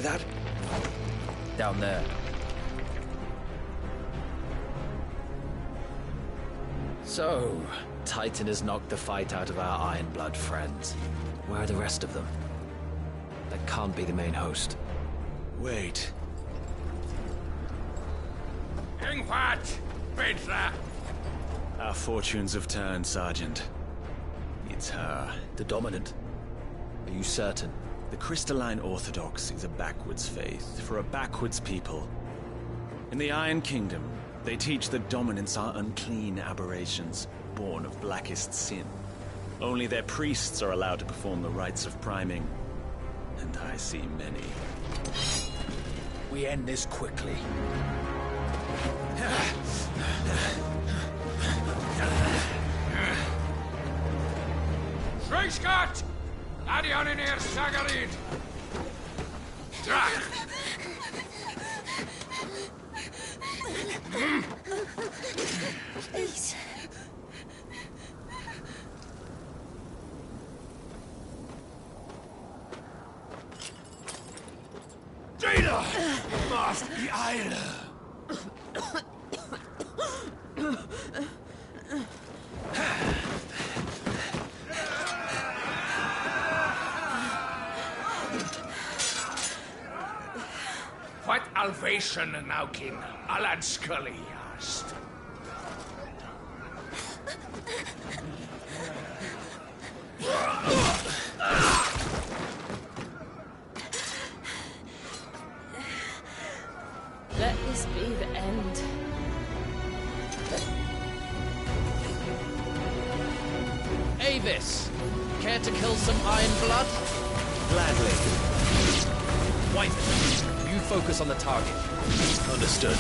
that? Down there. So, Titan has knocked the fight out of our Ironblood friends. Where are the rest of them? That can't be the main host. Wait. Ingwat! Petra! Our fortunes have turned, Sergeant. It's her. The Dominant? Are you certain? The Crystalline Orthodox is a backwards faith for a backwards people. In the Iron Kingdom, they teach that Dominants are unclean aberrations, born of blackest sin. Only their priests are allowed to perform the rites of priming. And I see many. We end this quickly. Schweigschgott! Adion in eer Sagarid! Drach! Please. Jada! Macht die Eile! What alvation now kin Alad Scully asked? Let this be the end. Avis! Care to kill some Ironblood? Gladly. White, you focus on the target. Understood.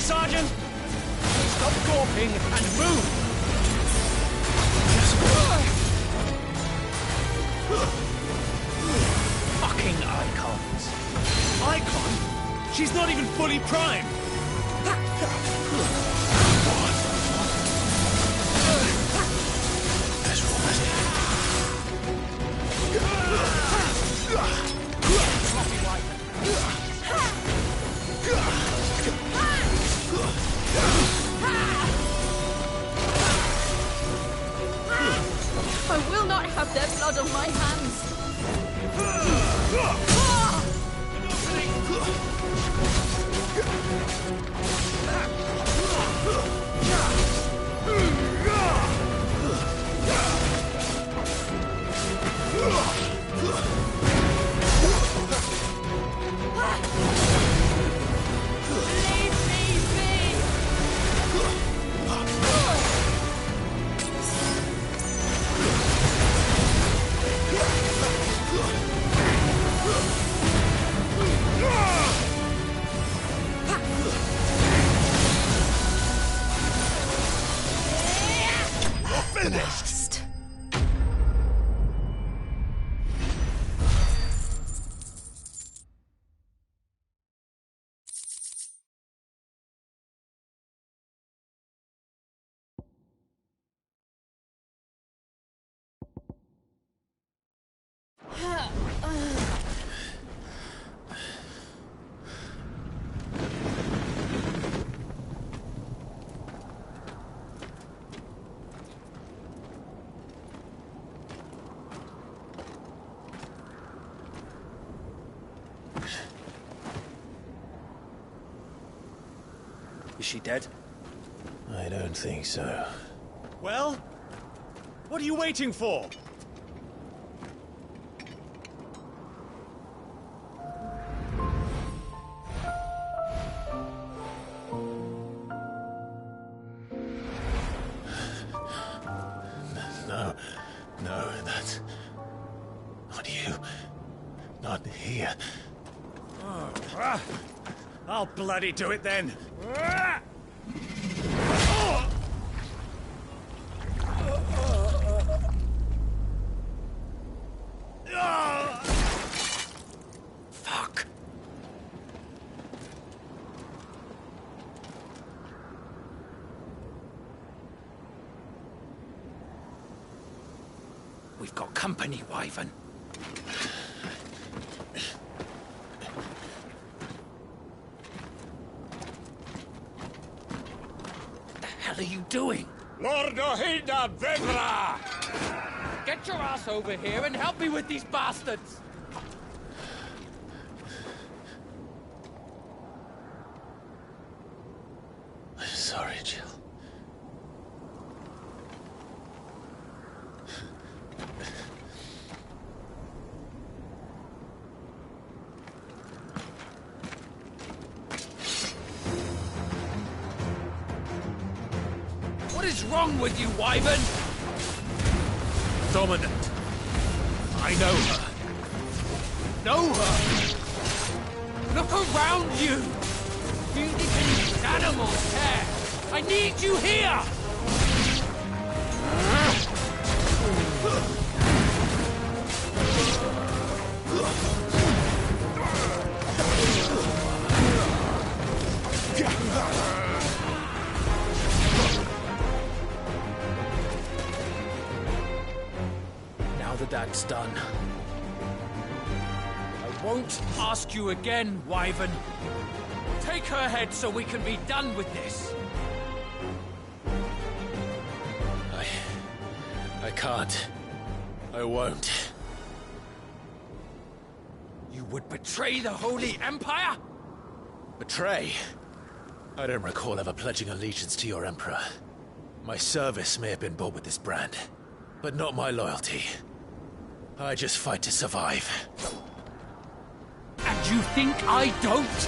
Sergeant! Stop gawping and move! Fucking icons. Icon? She's not even fully primed! That's I will not have their blood on my hands. Leave me be! Is she dead? I don't think so. Well? What are you waiting for? No, that's... Not you. Not here. I'll bloody do it then. Fuck. We've got company, Wyvern. What the hell are you doing? Lord Ohida Vedra! Get your ass over here and help me with these bastards! I'm sorry, Jill. What is wrong with you, Wyvern? Dominant. I know her. Know her! Look around you! You need these animals care! I need you here! Now that that's done, I won't ask you again, Wyvern. Take her head so we can be done with this. I can't. I won't. You would betray the Holy Empire? Betray? I don't recall ever pledging allegiance to your Emperor. My service may have been bought with this brand, but not my loyalty. I just fight to survive. And you think I don't?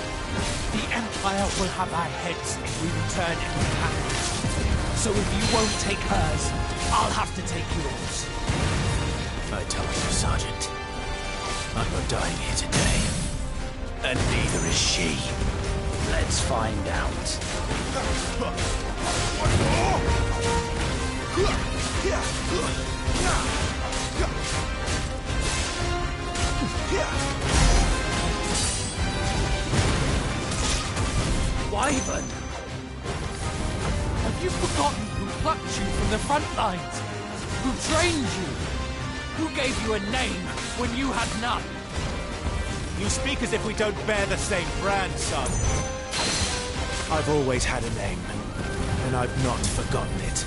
The Empire will have our heads if we return empty-handed. So if you won't take hers, I'll have to take yours. I told you, Sergeant. I'm not dying here today. And neither is she. let's find out. Wyvern! Have you forgotten who plucked you from the front lines? Who trained you? Who gave you a name when you had none? You speak as if we don't bear the same brand, son. I've always had a name, and I've not forgotten it.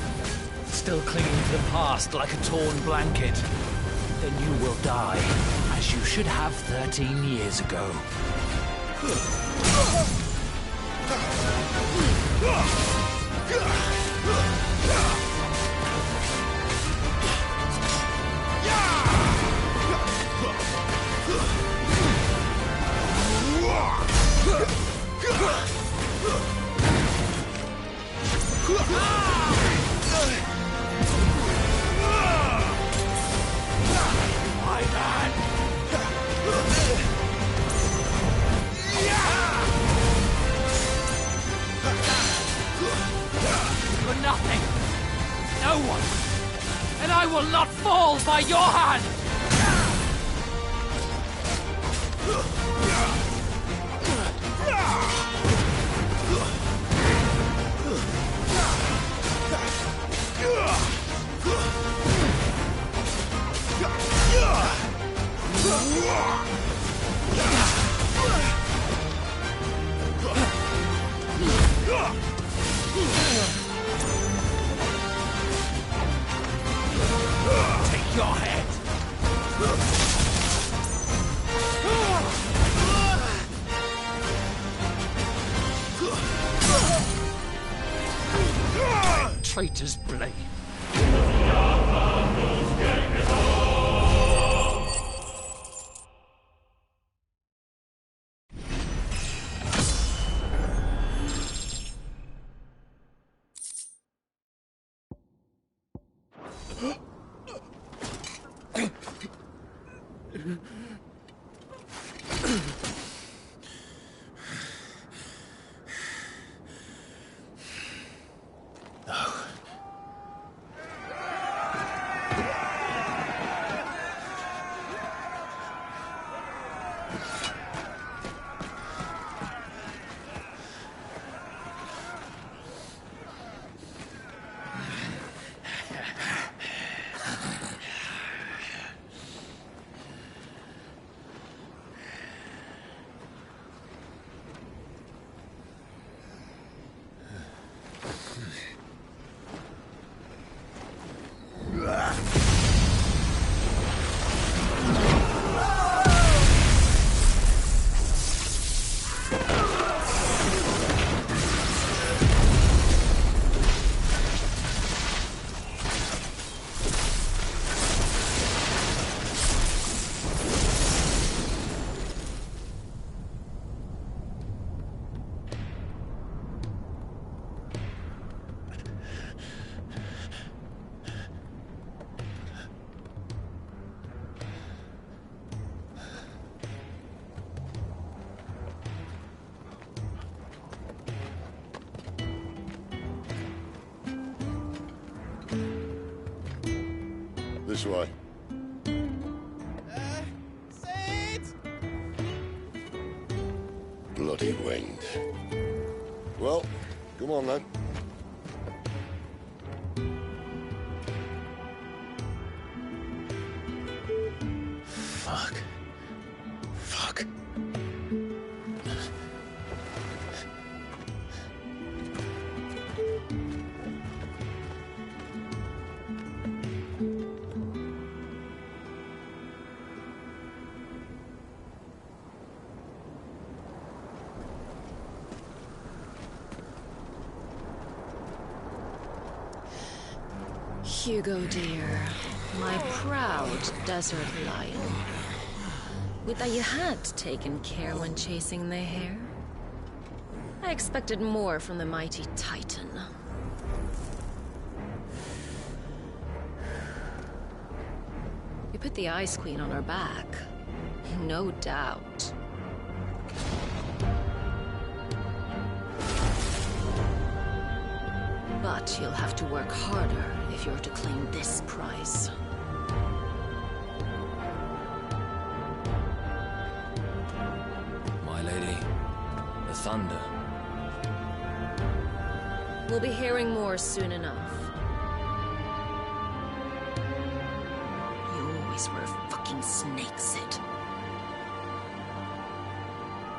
Still clinging to the past like a torn blanket. Then you will die, as you should have 13 years ago. My man! For nothing! No one! And I will not fall by your hand! Take your head traitor's blade. This way. Bloody wind. Well, come on then. Fuck. Fuck. Hugo, dear, my proud desert lion. Would that you had taken care when chasing the hare? I expected more from the mighty Titan. You put the Ice Queen on her back, no doubt. But you'll have to work harder if you're to claim this prize. My lady, the thunder. We'll be hearing more soon enough. You always were a fucking snake, Sid.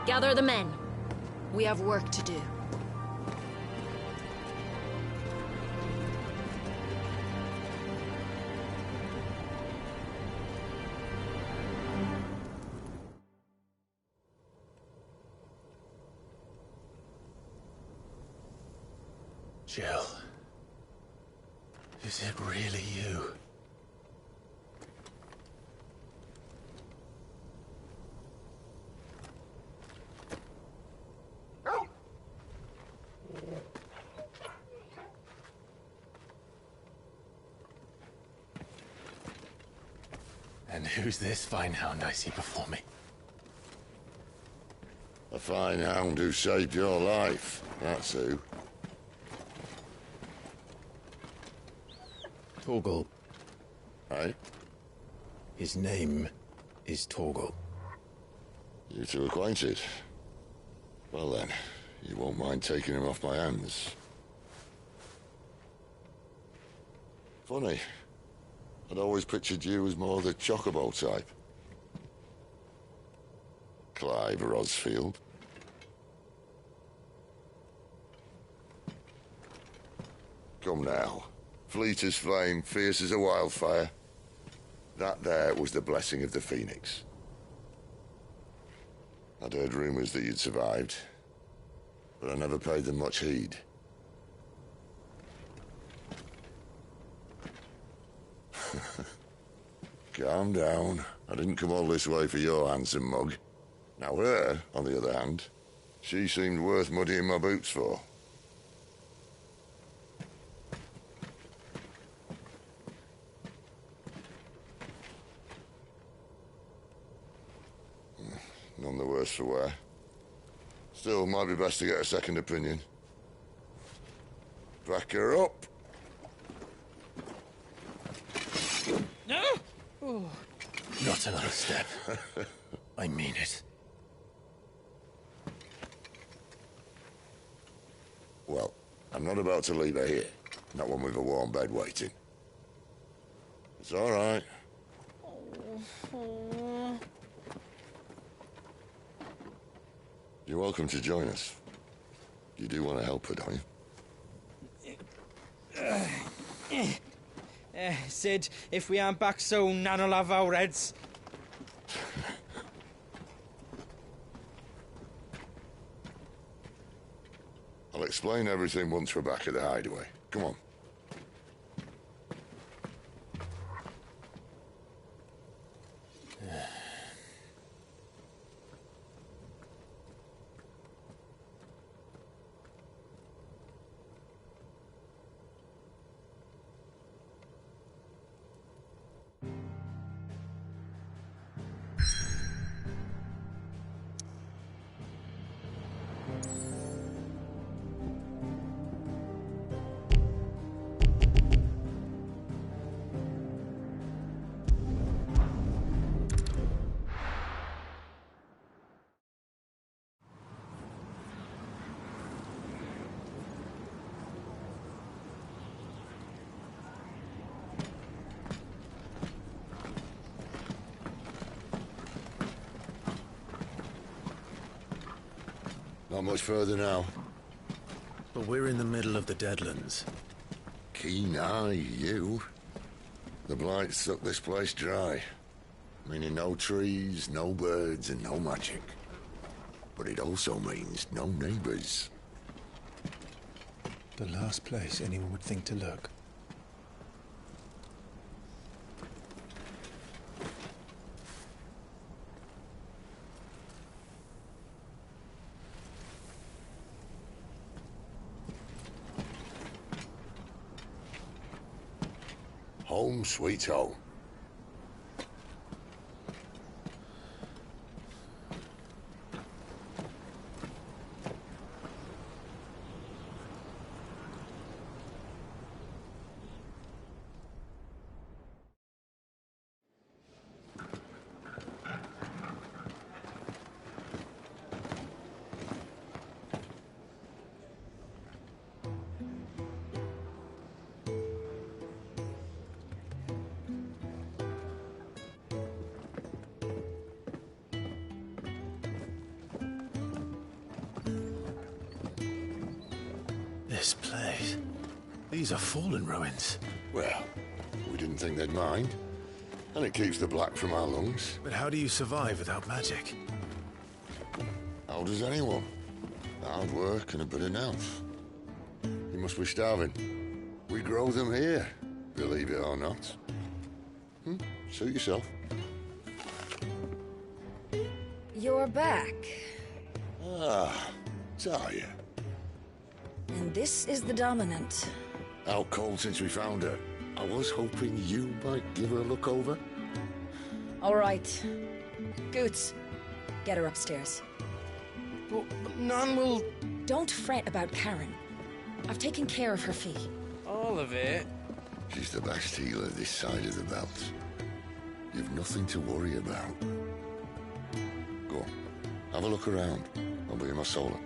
Gather the men. We have work to do. Jill. Is it really you? And who's this fine hound I see before me? A fine hound who saved your life, that's who. Torgal. Hey? His name is Torgal. You two acquainted? Well then, you won't mind taking him off my hands. Funny. I'd always pictured you as more the chocobo type. Clive Rosfield. Come now. Fleet as flame, fierce as a wildfire. That there was the blessing of the Phoenix. I'd heard rumors that you'd survived, but I never paid them much heed. Calm down. I didn't come all this way for your handsome mug. Now her, on the other hand, she seemed worth muddying my boots for. None the worse for wear. Still, might be best to get a second opinion. Back her up. Not another step. I mean it. Well, I'm not about to leave her here. Not one with a warm bed waiting. It's all right. You're welcome to join us. You do want to help her, don't you? Sid, if we aren't back soon, Nan'll have our heads. I'll explain everything once we're back at the hideaway. Come on. Not much further now. But we're in the middle of the Deadlands. Keen eye, you. The blight sucked this place dry. Meaning no trees, no birds, and no magic. But it also means no neighbors. The last place anyone would think to look. Home sweet home. This place. These are fallen ruins. Well, we didn't think they'd mind. And it keeps the black from our lungs. But how do you survive without magic? How does anyone? Hard work and a bit of nous. You must be starving. We grow them here, believe it or not. Suit yourself. You're back. Ah, Talia. And this is the Dominant. Out cold since we found her. I was hoping you might give her a look over. All right. Goots, get her upstairs. But Nan will... Don't fret about Karen. I've taken care of her fee. All of it? She's the best healer this side of the belt. You've nothing to worry about. Go on, have a look around. I'll be in my solo.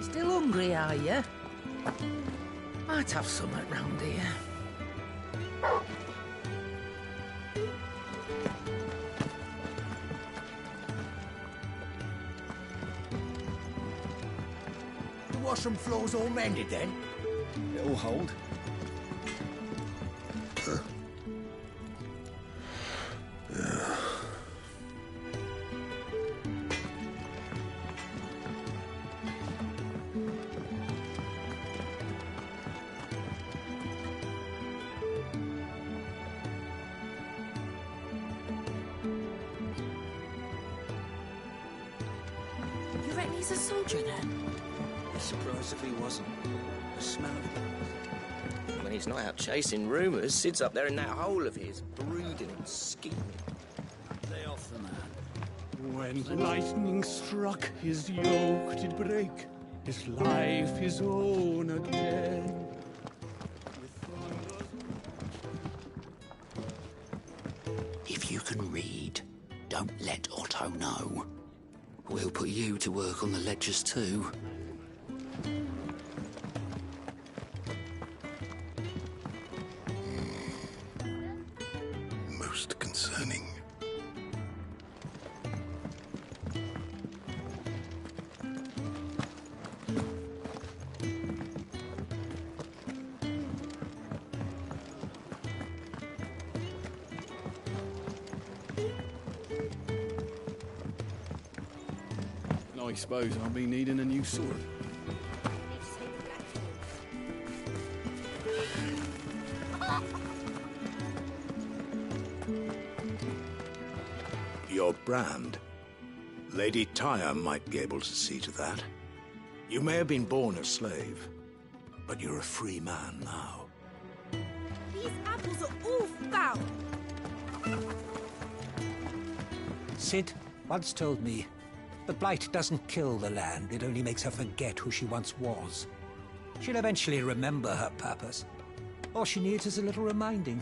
Still hungry, are you? Might have something round here. The washroom floor's all mended then? It'll hold. He's a soldier then. Be surprised if he wasn't. The smell of... When he's not out chasing rumours, Sid's up there in that hole of his, brooding and scheming. Lay off the man. When lightning struck, his yoke did break, his life his own again. If you can read, don't let Otto know. We'll put you to work on the ledgers too. Most concerning. I suppose I'll be needing a new sword. Your brand. Lady Tyre might be able to see to that. You may have been born a slave, but you're a free man now. These apples are all foul! Sid once told me, the blight doesn't kill the land, it only makes her forget who she once was. She'll eventually remember her purpose. All she needs is a little reminding.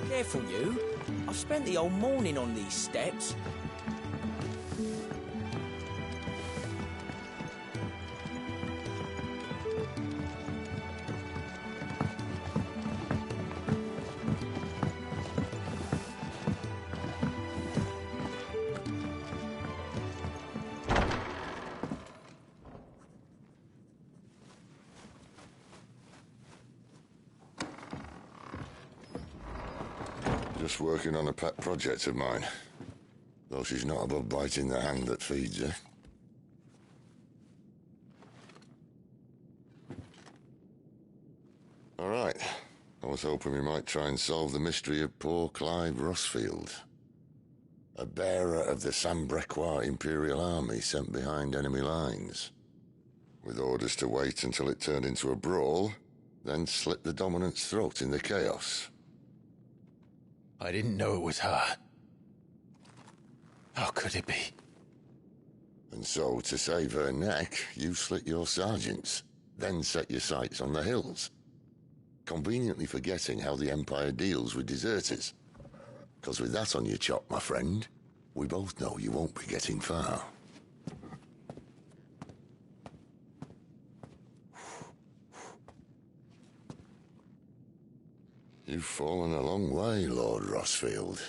Careful, you. I've spent the whole morning on these steps. Just working on a pet project of mine. Though she's not above biting the hand that feeds her. All right. I was hoping we might try and solve the mystery of poor Clive Rossfield. A bearer of the Sambrequois Imperial Army sent behind enemy lines. With orders to wait until it turned into a brawl, then slit the dominant's throat in the chaos. I didn't know it was her. How could it be? And so, to save her neck, you slit your sergeants, then set your sights on the hills. Conveniently forgetting how the Empire deals with deserters. Because with that on your chop, my friend, we both know you won't be getting far. You've fallen a long way, Lord Rossfield.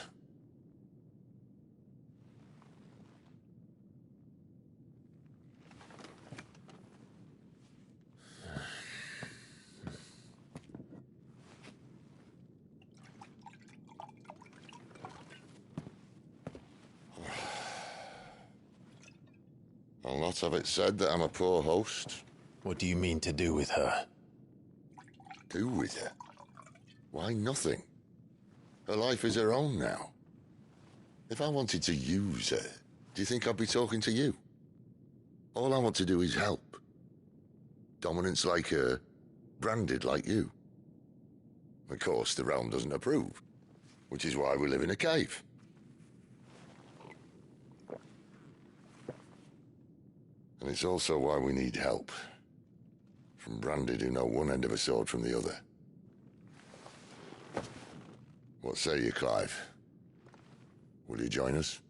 I'll not have it said that I'm a poor host. What do you mean to do with her? Do with her? Why, nothing. Her life is her own now. If I wanted to use her, do you think I'd be talking to you? All I want to do is help. Dominants like her, branded like you. Of course, the realm doesn't approve, which is why we live in a cave. And it's also why we need help. From branded who know one end of a sword from the other. What say you, Clive? Will you join us?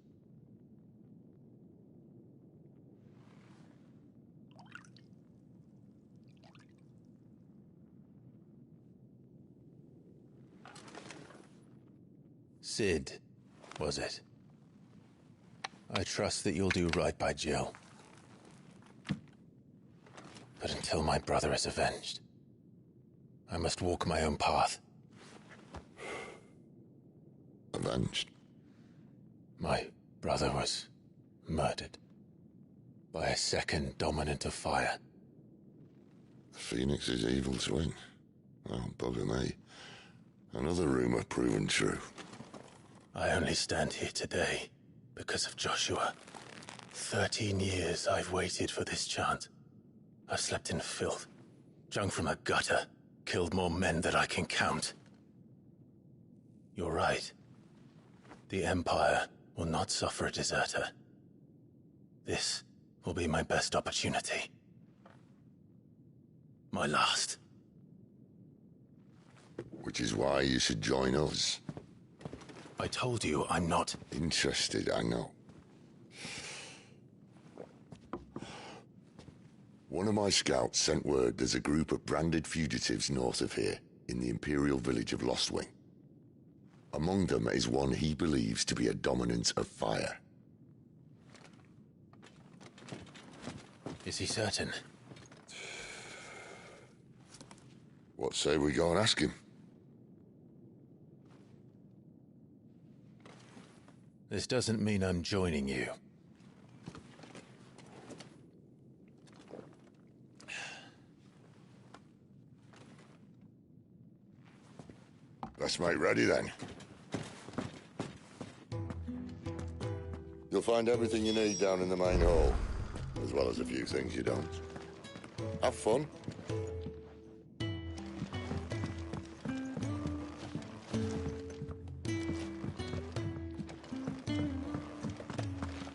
Sid, was it? I trust that you'll do right by Jill. until my brother is avenged. I must walk my own path. Avenged? My brother was murdered by a second dominant of fire. Phoenix's evil twin. Oh, bugger me. Another rumor proven true. I only stand here today because of Joshua. 13 years I've waited for this chance. I've slept in filth, drunk from a gutter, killed more men than I can count. You're right. The Empire will not suffer a deserter. This will be my best opportunity. My last. Which is why you should join us. I told you I'm not interested, I know. One of my scouts sent word there's a group of branded fugitives north of here, in the Imperial village of Lostwing. Among them is one he believes to be a dominant of fire. Is he certain? What say we go and ask him? This doesn't mean I'm joining you. Let's make ready then. You'll find everything you need down in the main hall, as well as a few things you don't. Have fun.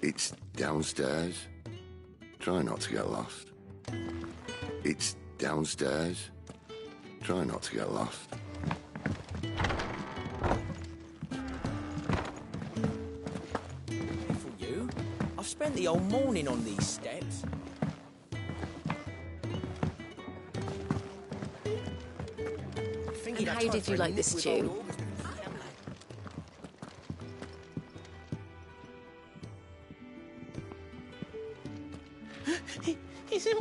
It's downstairs. Try not to get lost. It's downstairs. Try not to get lost. For you, I've spent the whole morning on these steps. And how did you like the stew? He's in...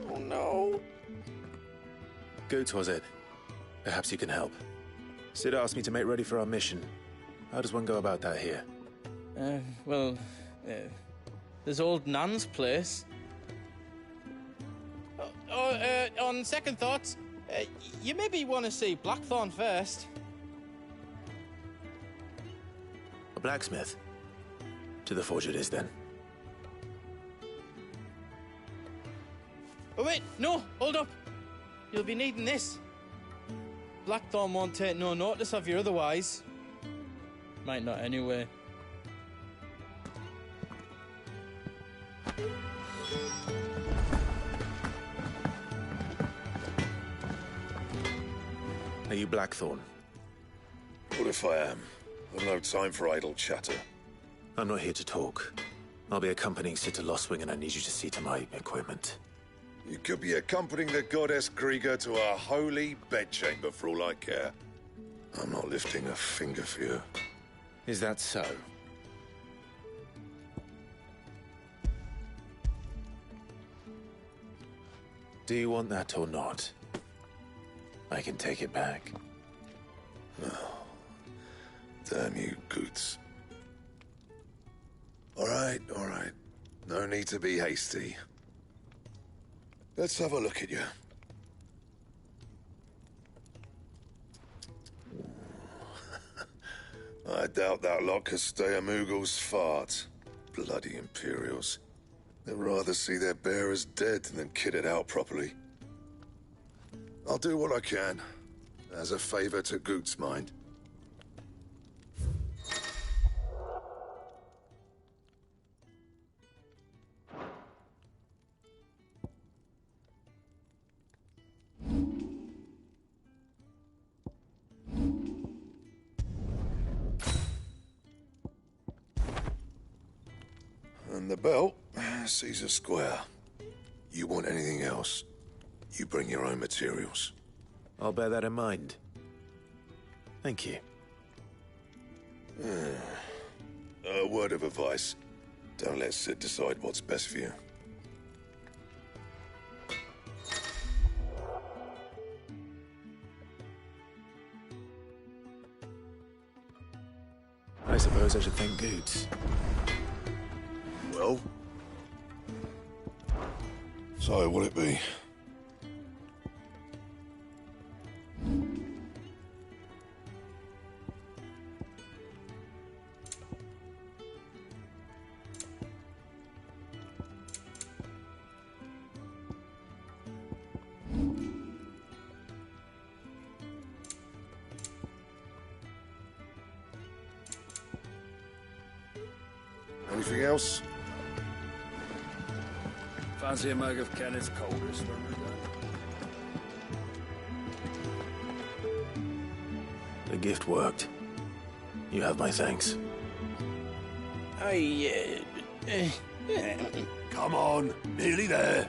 Oh no. Goots, was it? Perhaps you can help. Sid asked me to make ready for our mission. How does one go about that here? There's old Nan's place. On second thoughts, you maybe want to see Blackthorn first. A blacksmith? To the forge it is, then. Oh wait, no, hold up. You'll be needing this. Blackthorn won't take no notice of you otherwise. Might not anyway. Are you Blackthorn? What if I am? I've no time for idle chatter. I'm not here to talk. I'll be accompanying Sid to Lostwing, and I need you to see to my equipment. You could be accompanying the goddess Krieger to a holy bedchamber for all I care. I'm not lifting a finger for you. Is that so? Do you want that or not? I can take it back. Oh, damn you, Goots. All right. No need to be hasty. Let's have a look at you. I doubt that lot could stay a Moogle's fart. Bloody Imperials. They'd rather see their bearers dead than kitted out properly. I'll do what I can, as a favor to Goot's mind. And the belt, Caesar Square. You want anything else, you bring your own materials. I'll bear that in mind. Thank you. A word of advice. Don't let Sid decide what's best for you. I suppose I should thank Goots. Well? So, will it be? Anything else? Fancy a mug of Kenneth's coldest when we're done. The gift worked. You have my thanks. Come on, nearly there.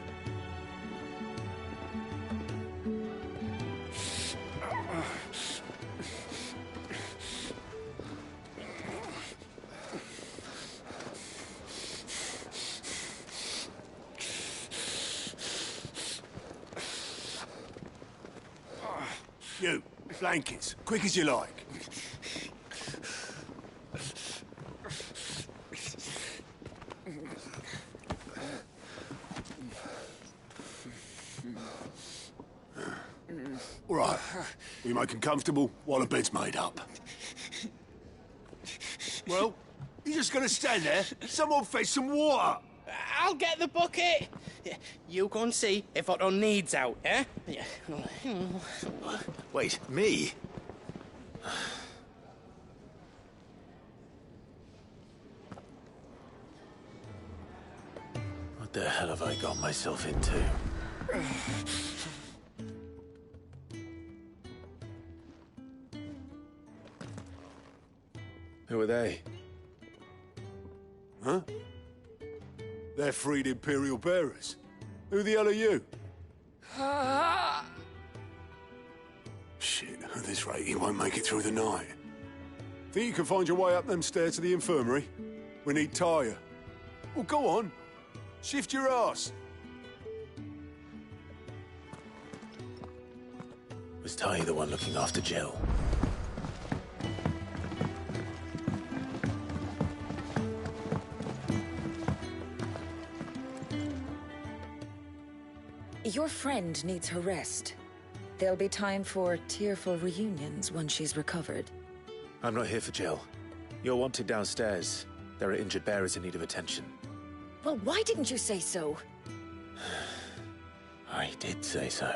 You, blankets, quick as you like. All right, we make him comfortable while the bed's made up. Well, you just gonna stand there? Someone fetch some water. I'll get the bucket. You go and see if Otto needs out, eh? Wait, me? What the hell have I got myself into? Who are they? Huh? They're freed Imperial bearers. Who the hell are you? Shit, at this rate, you won't make it through the night. Think you can find your way up them stairs to the infirmary? We need Tyre. Well, go on. Shift your ass. Was Ty the one looking after Jill? Your friend needs her rest. There'll be time for tearful reunions once she's recovered. I'm not here for Jill. You're wanted downstairs. There are injured bearers in need of attention. Well, why didn't you say so? I did say so.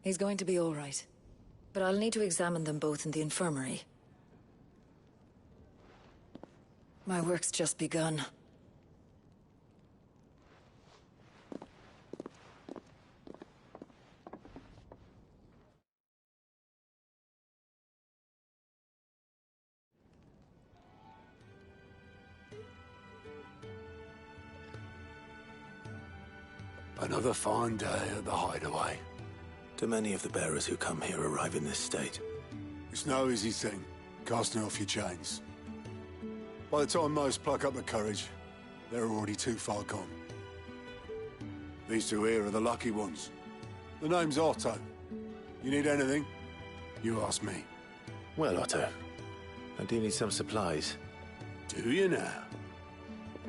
He's going to be all right. But I'll need to examine them both in the infirmary. My work's just begun. Another fine day at the hideaway. Do many of the bearers who come here arrive in this state? It's no easy thing, casting off your chains. By the time most pluck up the courage, they're already too far gone. These two here are the lucky ones. The name's Otto. You need anything, you ask me. Well, Otto, I do need some supplies. Do you now?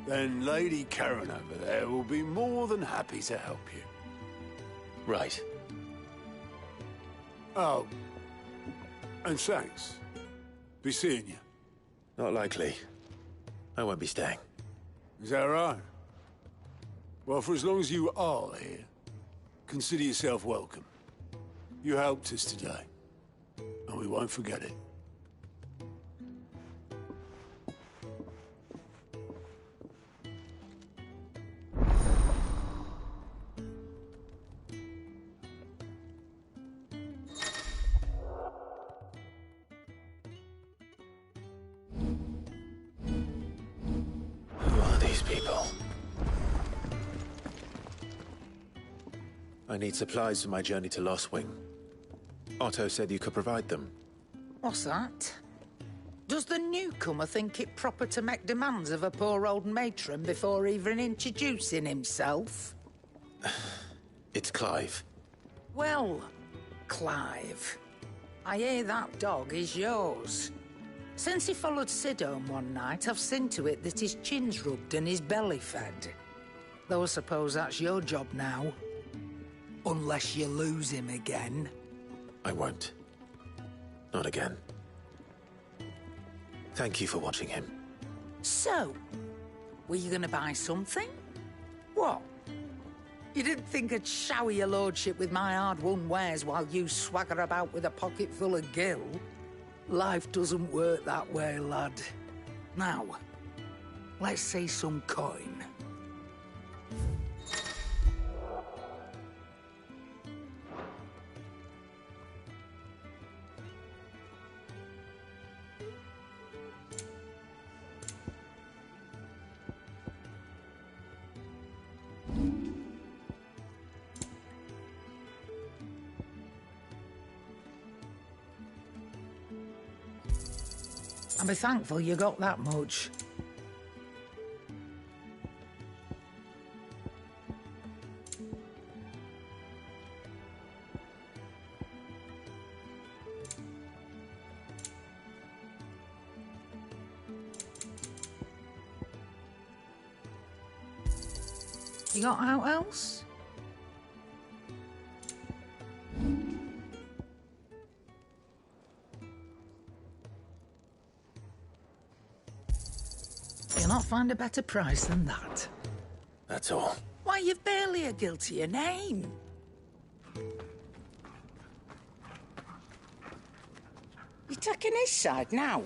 Then Lady Karen over there will be more than happy to help you. Right. Oh, and thanks. Be seeing you. Not likely. I won't be staying. Is that right? Well, for as long as you are here, consider yourself welcome. You helped us today, and we won't forget it. I need supplies for my journey to Lostwing. Otto said you could provide them. What's that? Does the newcomer think it proper to make demands of a poor old matron before even introducing himself? It's Clive. Well, Clive, I hear that dog is yours. Since he followed Sid home one night, I've seen to it that his chin's rubbed and his belly fed. Though I suppose that's your job now. Unless you lose him again. I won't. Not again. Thank you for watching him. So, were you gonna buy something? What? You didn't think I'd shower your lordship with my hard-won wares while you swagger about with a pocket full of gil? Life doesn't work that way, lad. Now, let's see some coin. And be thankful you got that much. You got out else? You'll not find a better price than that. That's all. Why, you've barely a gil to your name. You're taking his side now?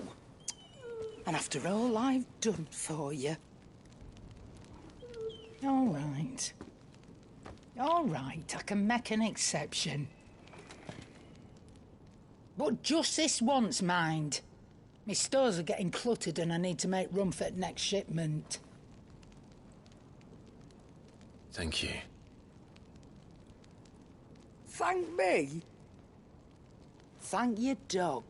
And after all I've done for you. All right. All right, I can make an exception. But just this once, mind. My stores are getting cluttered and I need to make room for the next shipment. Thank you. Thank me? Thank your dog.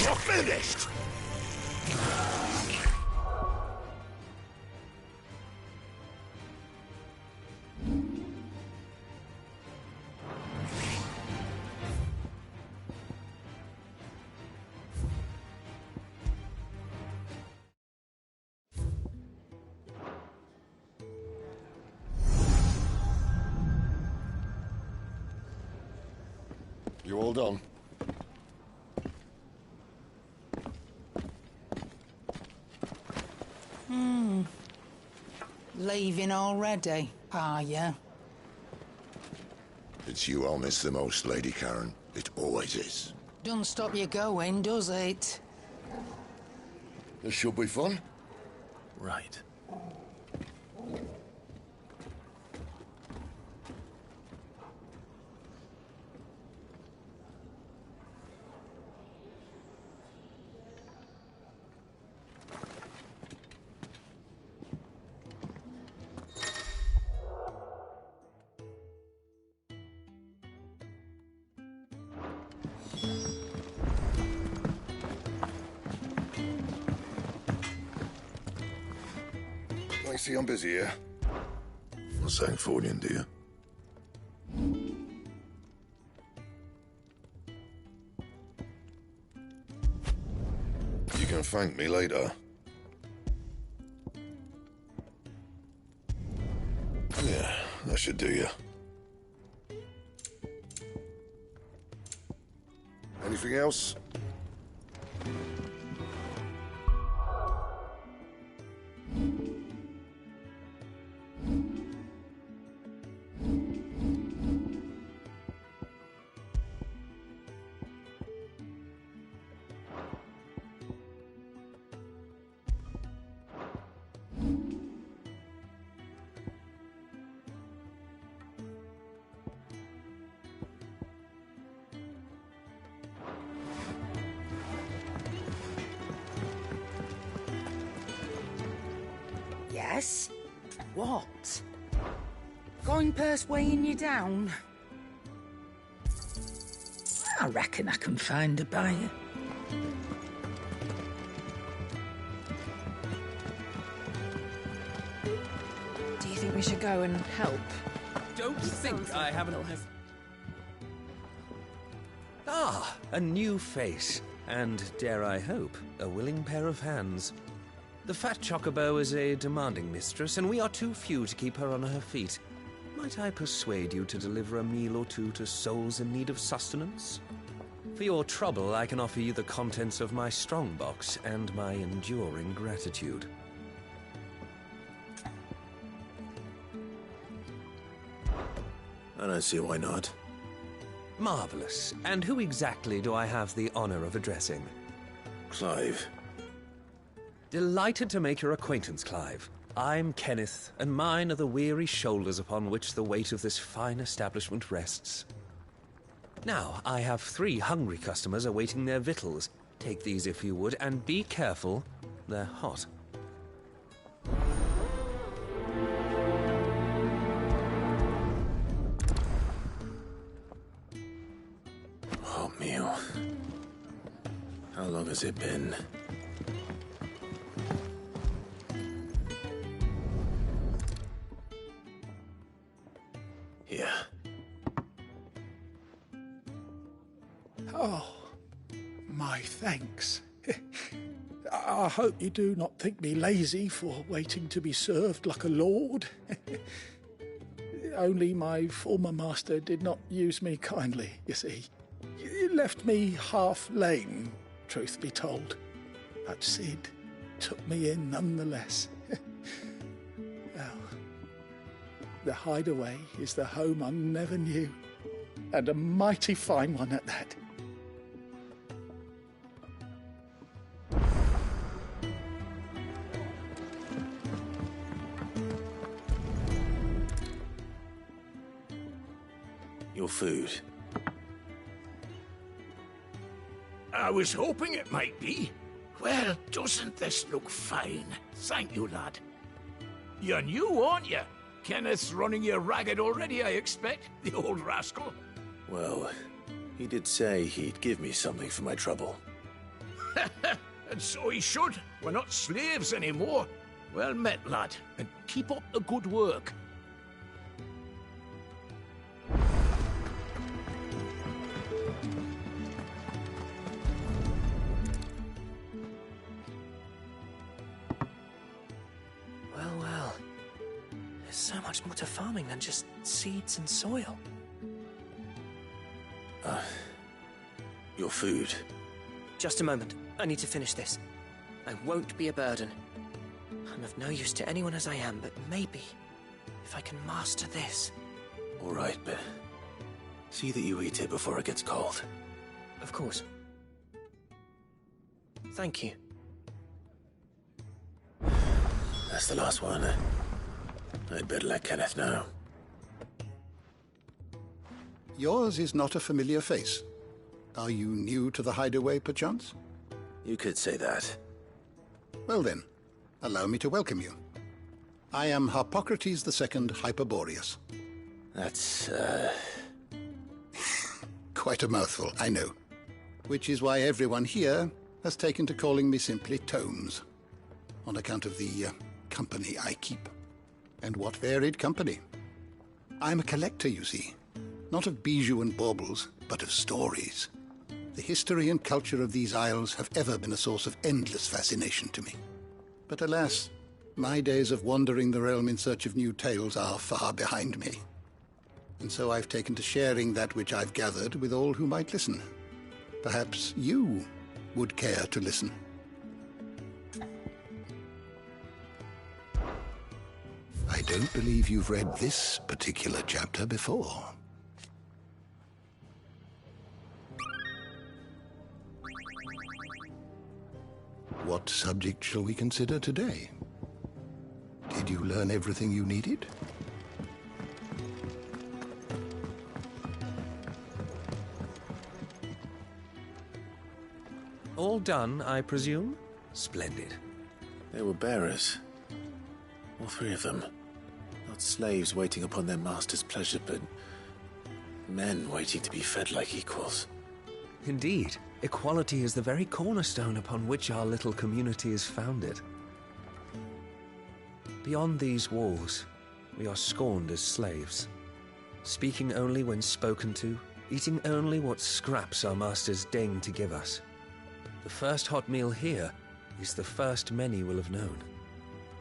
You're finished! You all done? Leaving already, are you? It's you I'll miss the most, Lady Karen. It always is. Don't stop you going, does it? This should be fun. Right. definitely see I'm busy here. Not saying Fornian, do you? You can thank me later. Yeah, that should do you. Anything else? Yes? What? Going purse weighing you down? I reckon I can find a buyer. Do you think we should go and help? Don't think I haven't... Ah, a new face. And, dare I hope, a willing pair of hands. The fat chocobo is a demanding mistress, and we are too few to keep her on her feet. Might I persuade you to deliver a meal or two to souls in need of sustenance? For your trouble, I can offer you the contents of my strongbox and my enduring gratitude. I don't see why not. Marvelous. And who exactly do I have the honor of addressing? Clive. Delighted to make your acquaintance, Clive. I'm Kenneth, and mine are the weary shoulders upon which the weight of this fine establishment rests. Now, I have 3 hungry customers awaiting their victuals. Take these if you would, and be careful, they're hot. Oh, meal. How long has it been? Here. Oh, my thanks. I hope you do not think me lazy for waiting to be served like a lord. Only my former master did not use me kindly, you see. You left me half lame, truth be told. But Sid took me in nonetheless. Well, the Hideaway is the home I never knew, and a mighty fine one at that. Your food. I was hoping it might be. Well, doesn't this look fine? Thank you, lad. You're new, aren't you? Kenneth's running you ragged already, I expect, the old rascal. Well, he did say he'd give me something for my trouble. And so he should. We're not slaves anymore. Well met, lad, and keep up the good work. Well. There's so much more to farming than just seeds and soil. Your food. Just a moment. I need to finish this. I won't be a burden. I'm of no use to anyone as I am, but maybe if I can master this. All right, but see that you eat it before it gets cold. Of course. Thank you. That's the last one. I'd better let Kenneth know. Yours is not a familiar face. Are you new to the Hideaway, perchance? You could say that. Well then, allow me to welcome you. I am Harpocrates II Hyperboreus. That's, Quite a mouthful, I know. Which is why everyone here has taken to calling me simply Tomes, on account of the company I keep. And what varied company. I'm a collector, you see. Not of bijou and baubles, but of stories. The history and culture of these isles have ever been a source of endless fascination to me. But alas, my days of wandering the realm in search of new tales are far behind me. And so I've taken to sharing that which I've gathered with all who might listen. Perhaps you would care to listen. I don't believe you've read this particular chapter before. What subject shall we consider today? Did you learn everything you needed? All done, I presume? Splendid. They were bearers. All three of them. Not slaves waiting upon their master's pleasure, but men waiting to be fed like equals. Indeed. Equality is the very cornerstone upon which our little community is founded. Beyond these walls, we are scorned as slaves, speaking only when spoken to, eating only what scraps our masters deign to give us. The first hot meal here is the first many will have known.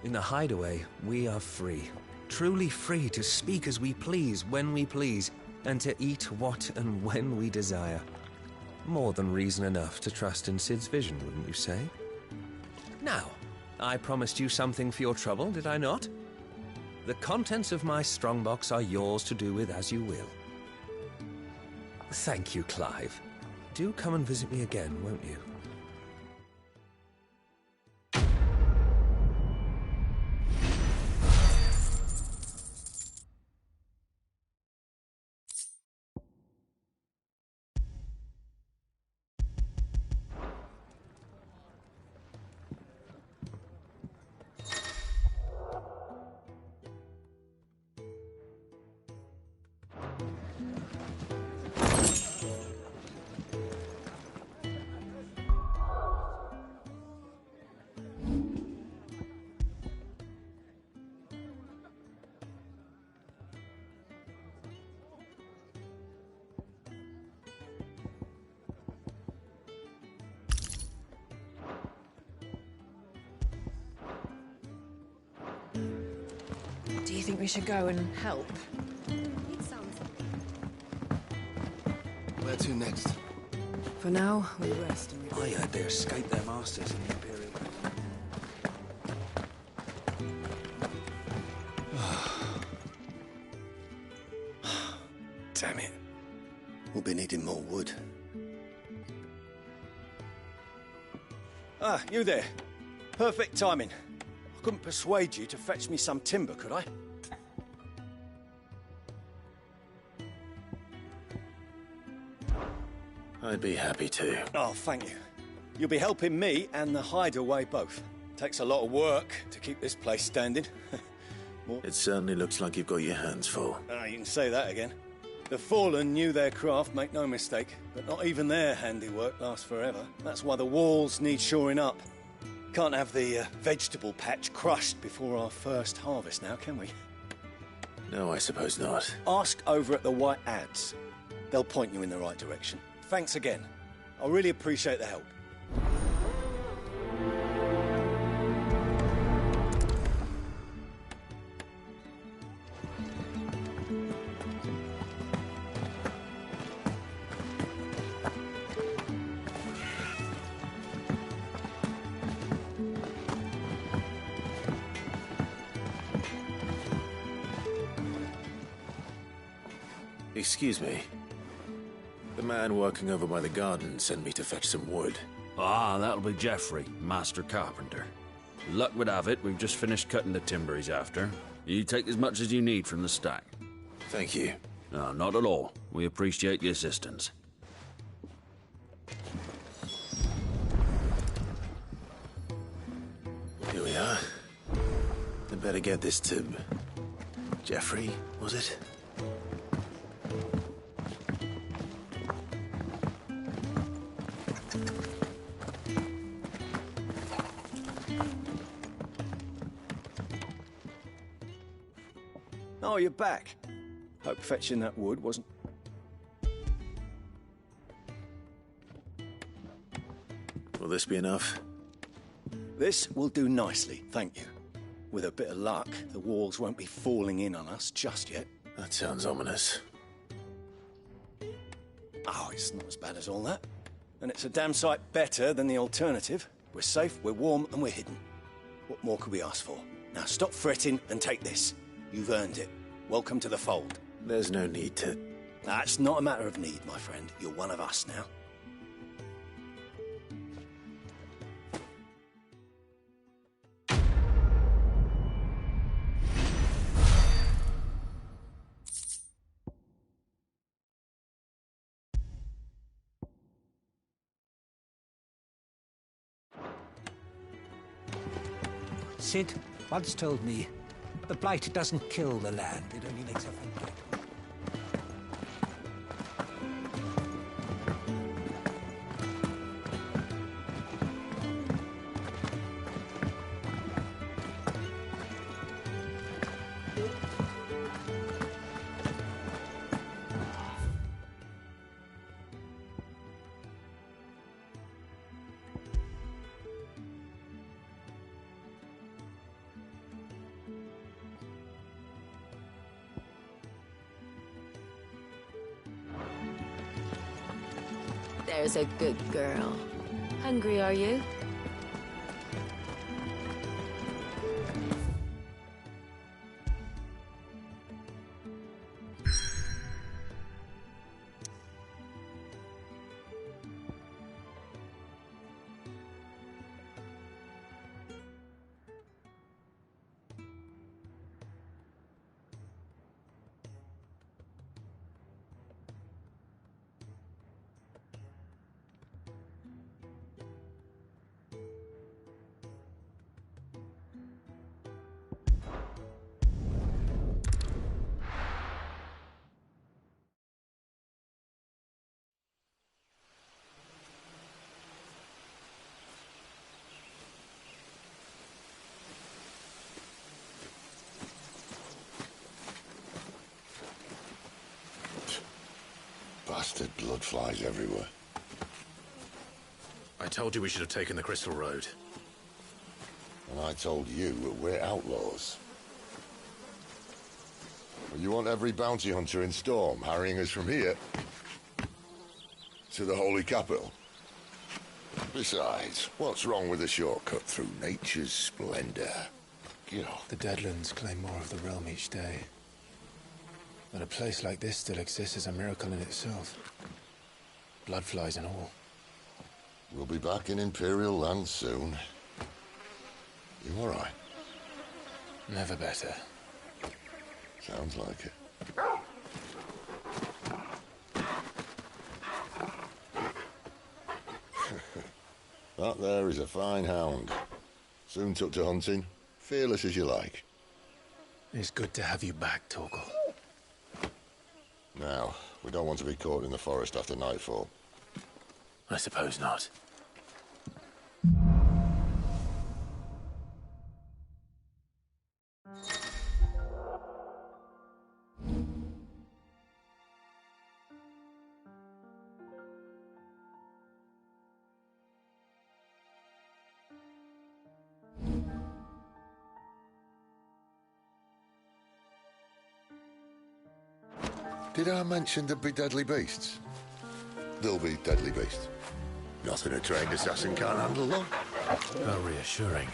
In the hideaway, we are free, truly free to speak as we please, when we please, and to eat what and when we desire. More than reason enough to trust in Sid's vision, wouldn't you say? Now, I promised you something for your trouble, did I not? The contents of my strongbox are yours to do with as you will. Thank you, Clive. Do come and visit me again, won't you? Do you think we should go and help? Where to next? For now, we rest and I heard they escaped their masters in the Imperial. Damn it. We'll be needing more wood. Ah, you there. Perfect timing. I couldn't persuade you to fetch me some timber, could I? I'd be happy to. Oh, thank you. You'll be helping me and the hideaway both. Takes a lot of work to keep this place standing. It certainly looks like you've got your hands full. Ah, you can say that again. The Fallen knew their craft, make no mistake, but not even their handiwork lasts forever. That's why the walls need shoring up. Can't have the vegetable patch crushed before our first harvest now, can we? No, I suppose not. Ask over at the White Ads. They'll point you in the right direction. Thanks again. I really appreciate the help. Excuse me. The man working over by the garden sent me to fetch some wood. Ah, that'll be Geoffrey, Master Carpenter. Luck would have it, we've just finished cutting the timber he's after. You take as much as you need from the stack. Thank you. No, not at all. We appreciate the assistance. Here we are. I better get this to... Geoffrey, was it? Oh, you're back. Hope fetching that wood wasn't... Will this be enough? This will do nicely, thank you. With a bit of luck, the walls won't be falling in on us just yet. That sounds ominous. Oh, it's not as bad as all that. And it's a damn sight better than the alternative. We're safe, we're warm, and we're hidden. What more could we ask for? Now stop fretting and take this. You've earned it. Welcome to the fold. There's no need to... That's not a matter of need, my friend. You're one of us now. Sid once told me, the blight doesn't kill the land, it only makes her forget. There's a good girl. Hungry, are you? Bastard blood flies everywhere. I told you we should have taken the Crystal Road. And I told you that we're outlaws. Well, you want every bounty hunter in Storm harrying us from here to the Holy Capital? Besides, what's wrong with a shortcut through nature's splendor? The Deadlands claim more of the realm each day. That a place like this still exists is a miracle in itself. Bloodflies and all. We'll be back in Imperial land soon. You all right? Never better. Sounds like it. That there is a fine hound. Soon took to hunting. Fearless as you like. It's good to have you back, Torgal. Now, we don't want to be caught in the forest after nightfall. I suppose not. Did I mention there'd be deadly beasts? There'll be deadly beasts. Nothing a trained assassin can't handle, though. How reassuring.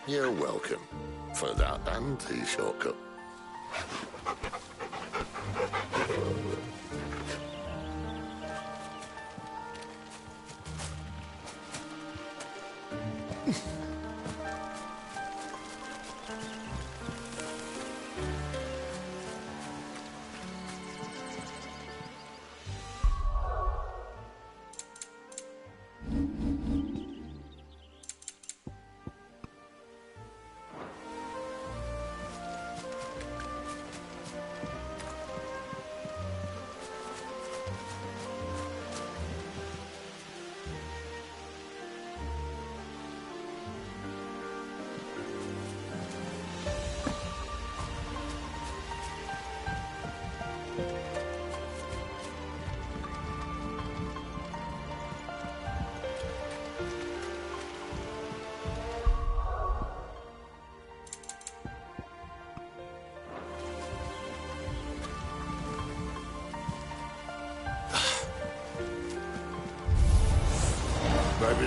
You're welcome. For that and the shortcut.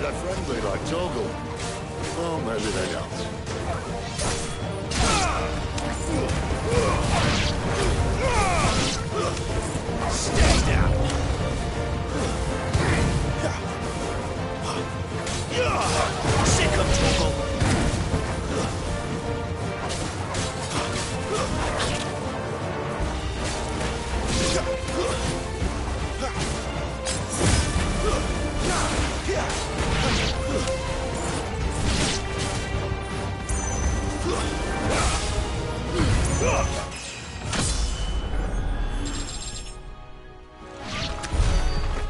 they're friendly like Torgal. Well, maybe they don't. Stay down! Sick of Torgal!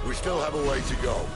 We still have a way to go.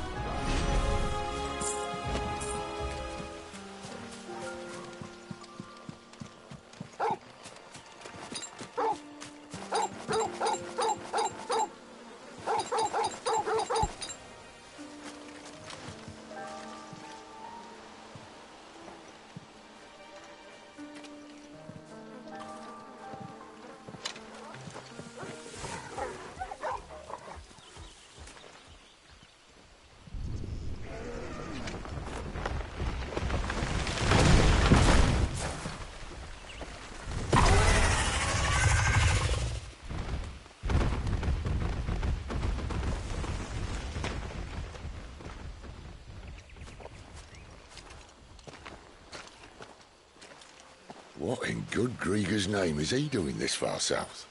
What in good Grieger's name is he doing this far south?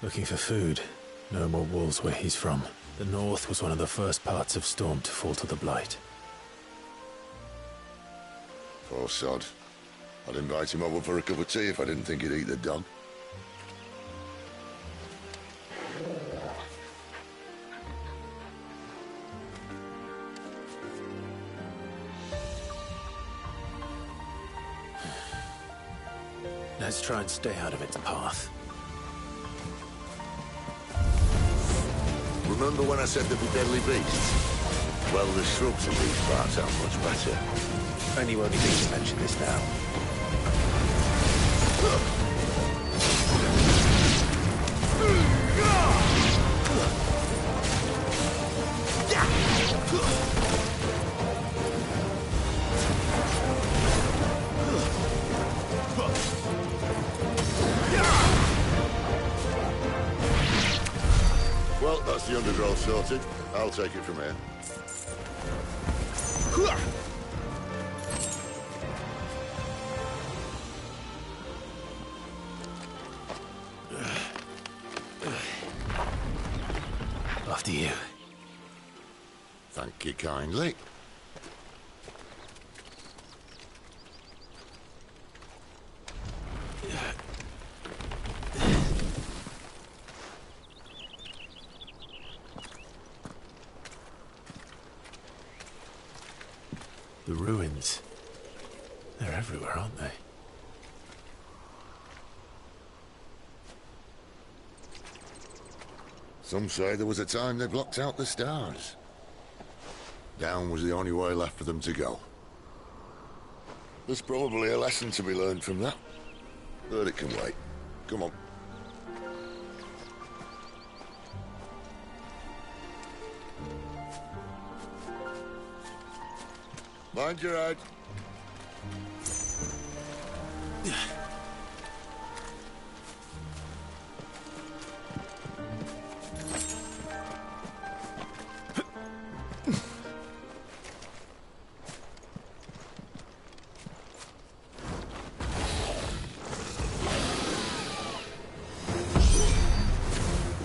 Looking for food. No more wolves where he's from. The north was one of the first parts of Storm to fall to the Blight. Poor sod. I'd invite him over for a cup of tea if I didn't think he'd eat the dog. Let's try and stay out of its path. Remember when I said there'd be deadly beasts? Well, the shrubs in these parts are much better. And you only need to mention this now. Well, that's the undergrowth sorted. I'll take it from here. After you. Thank you kindly. The ruins. They're everywhere, aren't they? Some say there was a time they blocked out the stars. Down was the only way left for them to go. There's probably a lesson to be learned from that. But it can wait. Come on. Mind your head.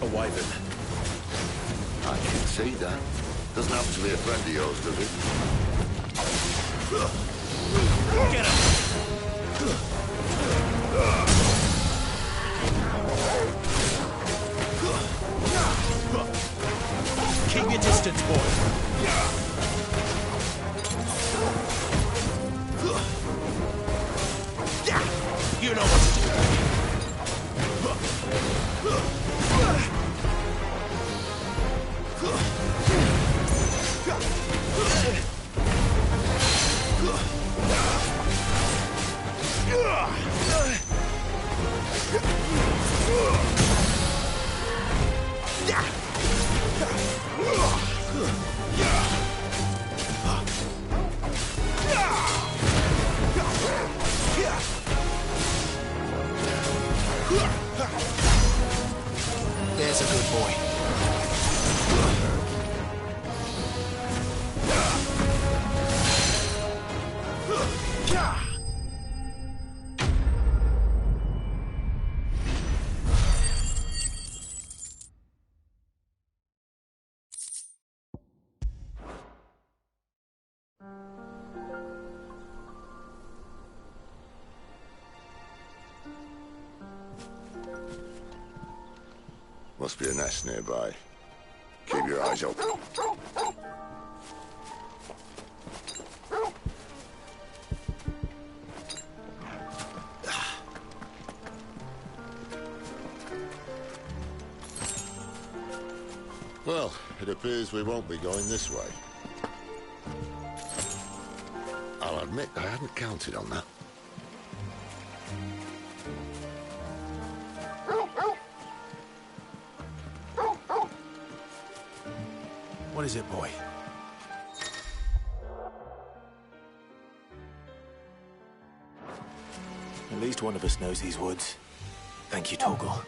A wyvern. I can see that. Doesn't happen to be a friend of yours, does it? Get him! Keep your distance, boy. You know what to do. Must be a nest nearby. Keep your eyes open. Well, it appears we won't be going this way. I'll admit I hadn't counted on that. What is it, boy? At least one of us knows these woods. Thank you, Torgal.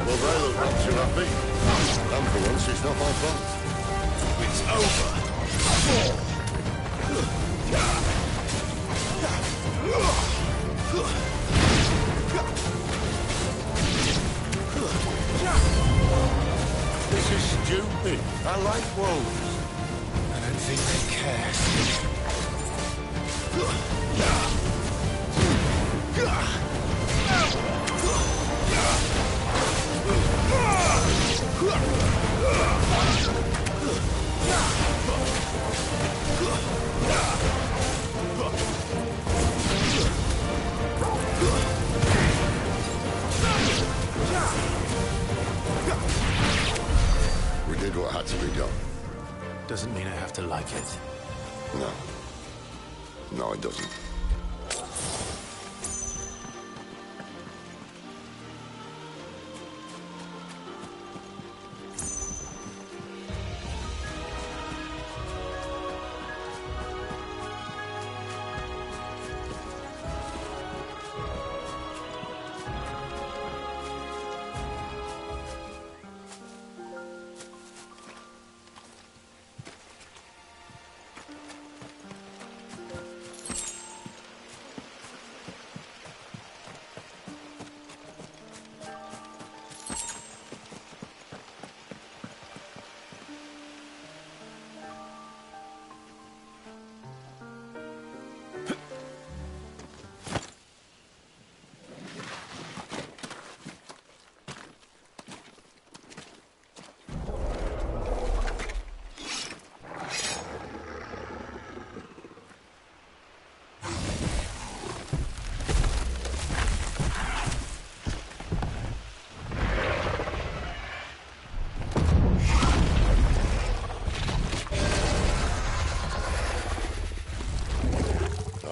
Well, they look not too happy. And for once, it's not my fault. It's over. This is stupid. I like wolves. I don't think they care. We did what had to be done. Doesn't mean I have to like it. No. No, it doesn't.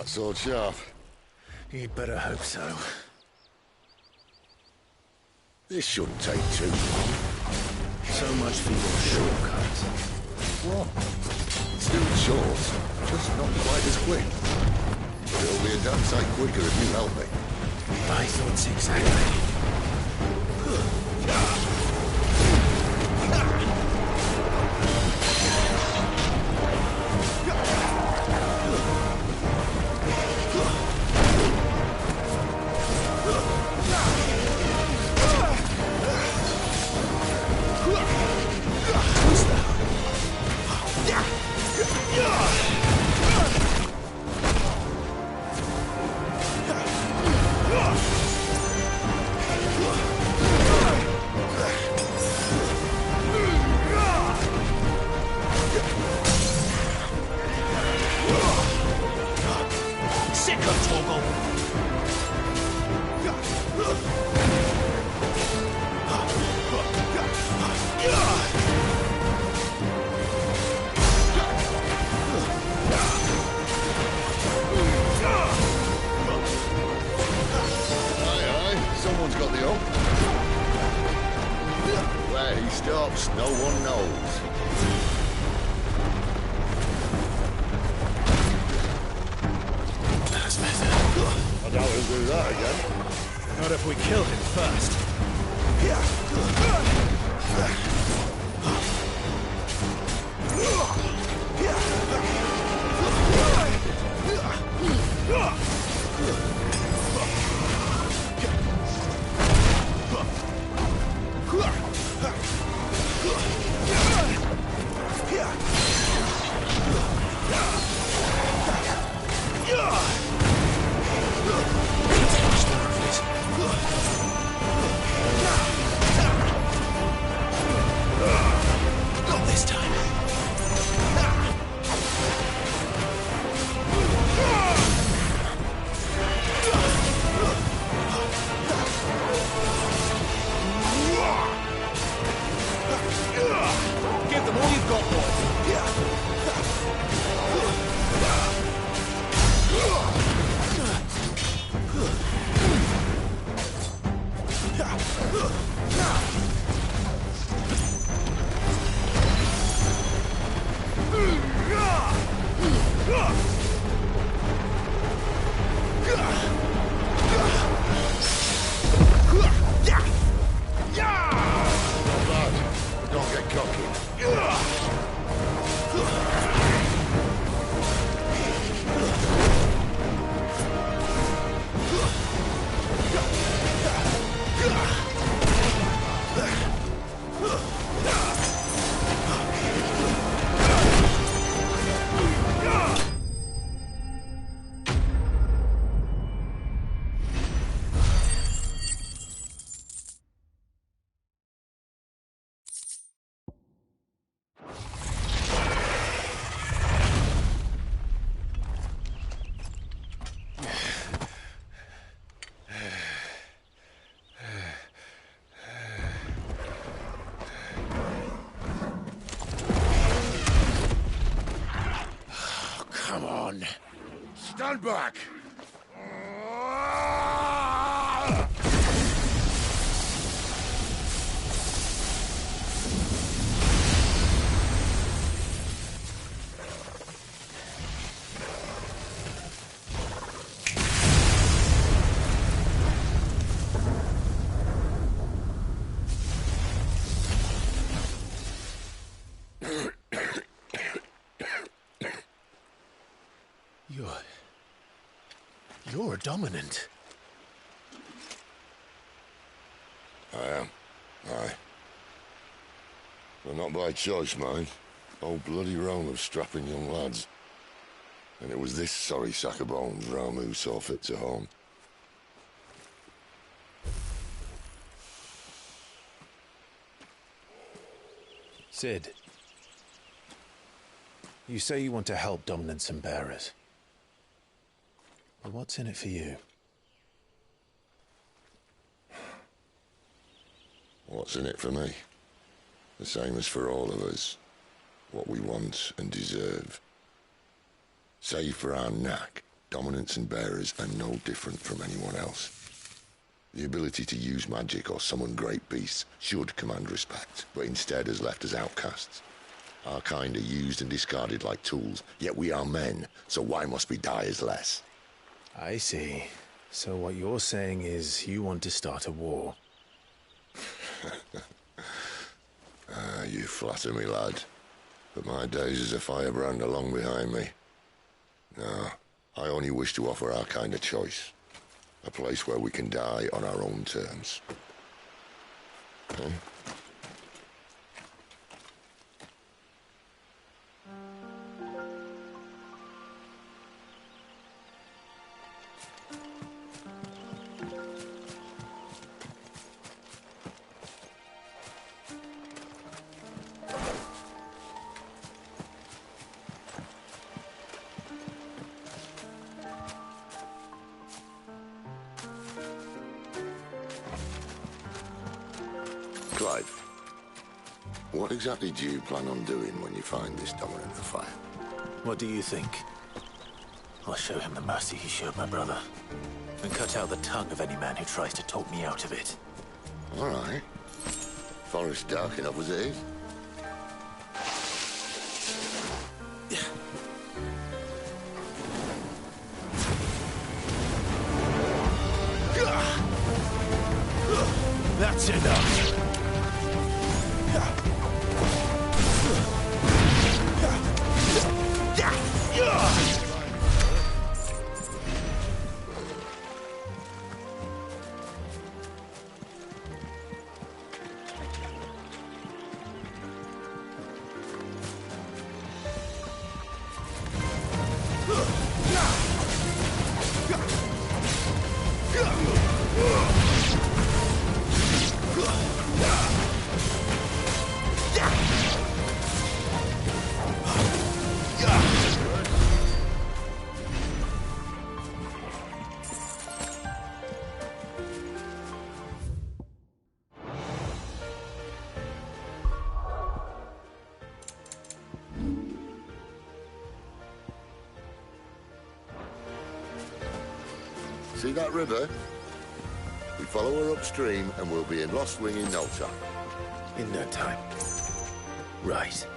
Sword sharp. You'd better hope so. This shouldn't take too long. So much for your shortcut. What? Still short, just not quite as quick. But it'll be a damn sight quicker if you help me. My thoughts exactly. do that again. Not if we kill him first. Not this time. Give them all you've got, Not bad, but don't get cocky. Come on. Stand back! You're dominant. I am. Aye. But not by choice, mind. Old bloody Rome of strapping young lads. And it was this sorry sack of bones Ramu saw fit to home. Sid, you say you want to help dominants and bearers. But what's in it for you? What's in it for me? The same as for all of us. What we want and deserve. Save for our knack, dominants and bearers are no different from anyone else. The ability to use magic or summon great beasts should command respect, but instead has left us outcasts. Our kind are used and discarded like tools, yet we are men, so why must we die as less? I see. So what you're saying is you want to start a war. You flatter me, lad. But my days as a firebrand are long behind me. No, I only wish to offer our kind a choice. A place where we can die on our own terms. Eh? Clive, what exactly do you plan on doing when you find this dominant of fire? What do you think? I'll show him the mercy he showed my brother. And cut out the tongue of any man who tries to talk me out of it. All right. Forest dark enough as it is. See that river? We follow her upstream and we'll be in Lost Wing in no time. In no time. Right.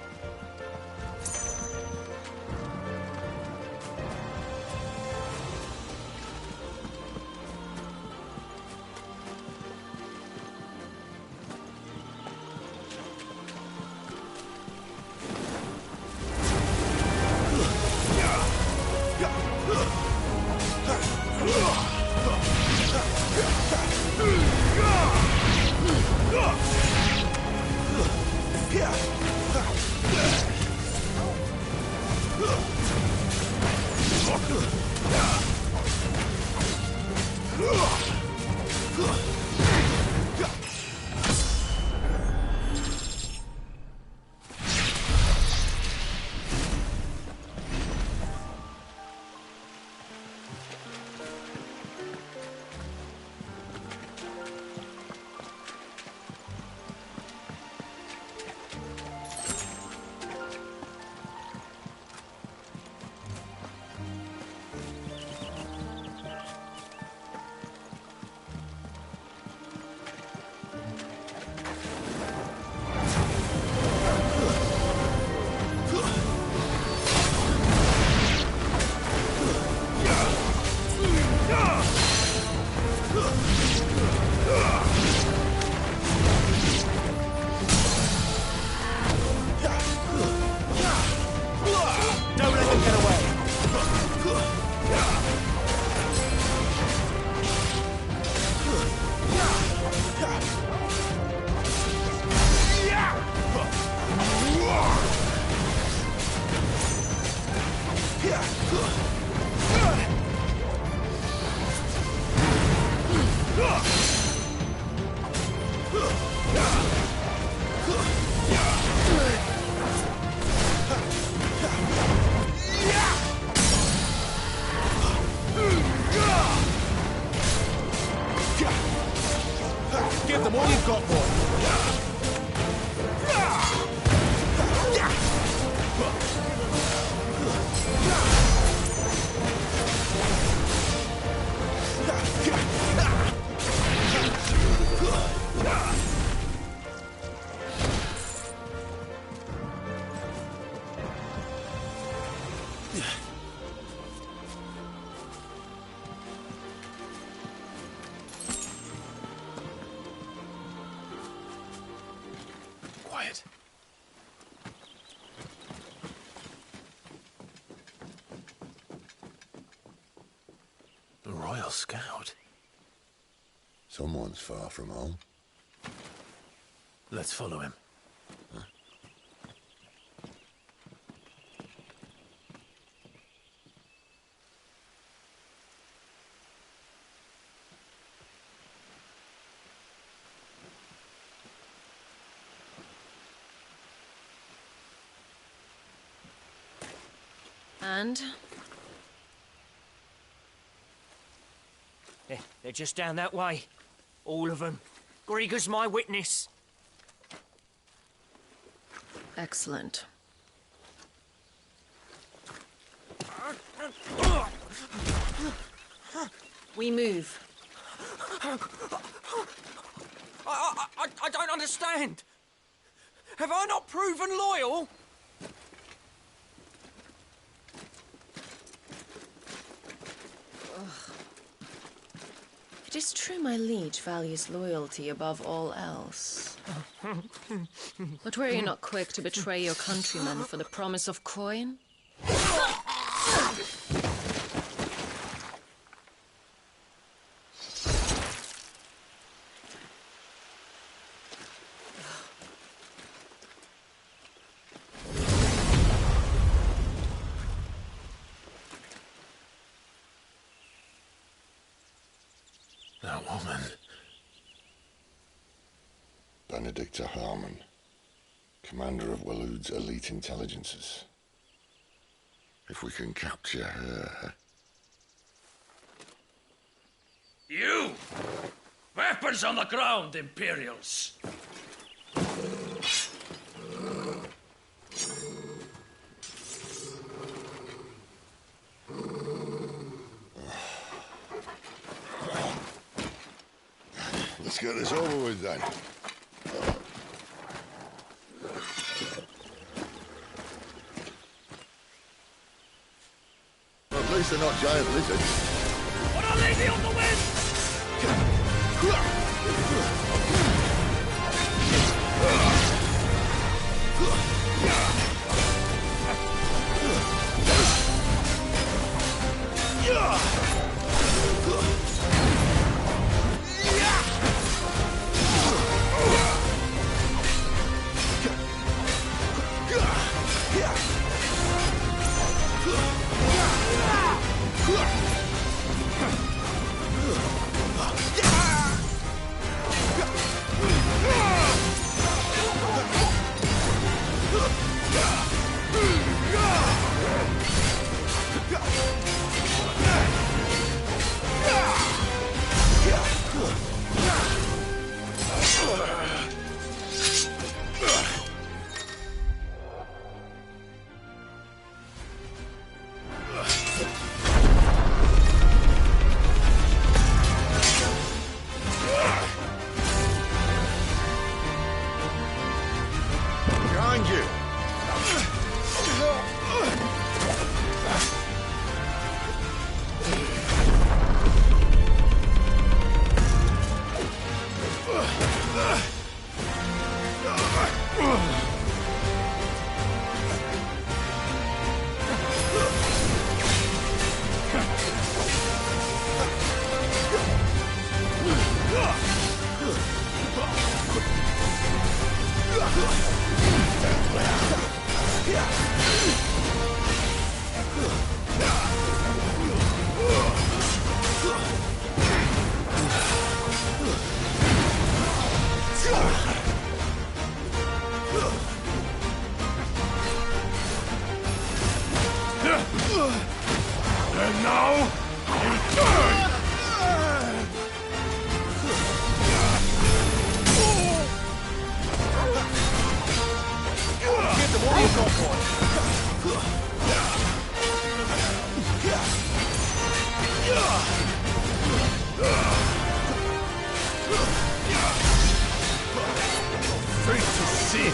Give them all you've got, boy. Quiet. A Royal Scout. Someone's far from home. Let's follow him. And? They're just down that way. All of them. Grieger's my witness. Excellent. We move. I don't understand. Have I not proven loyal? It is true my liege values loyalty above all else. But were you not quick to betray your countrymen for the promise of coin? That woman. Benedicta Harmon, commander of Waloed's elite intelligences. If we can capture her... You! Weapons on the ground, Imperials! Let's get this over with then. At least they're not giant lizards. What a lady on the wind! And now, you turn! Get them, what are you going for? Straight to sin!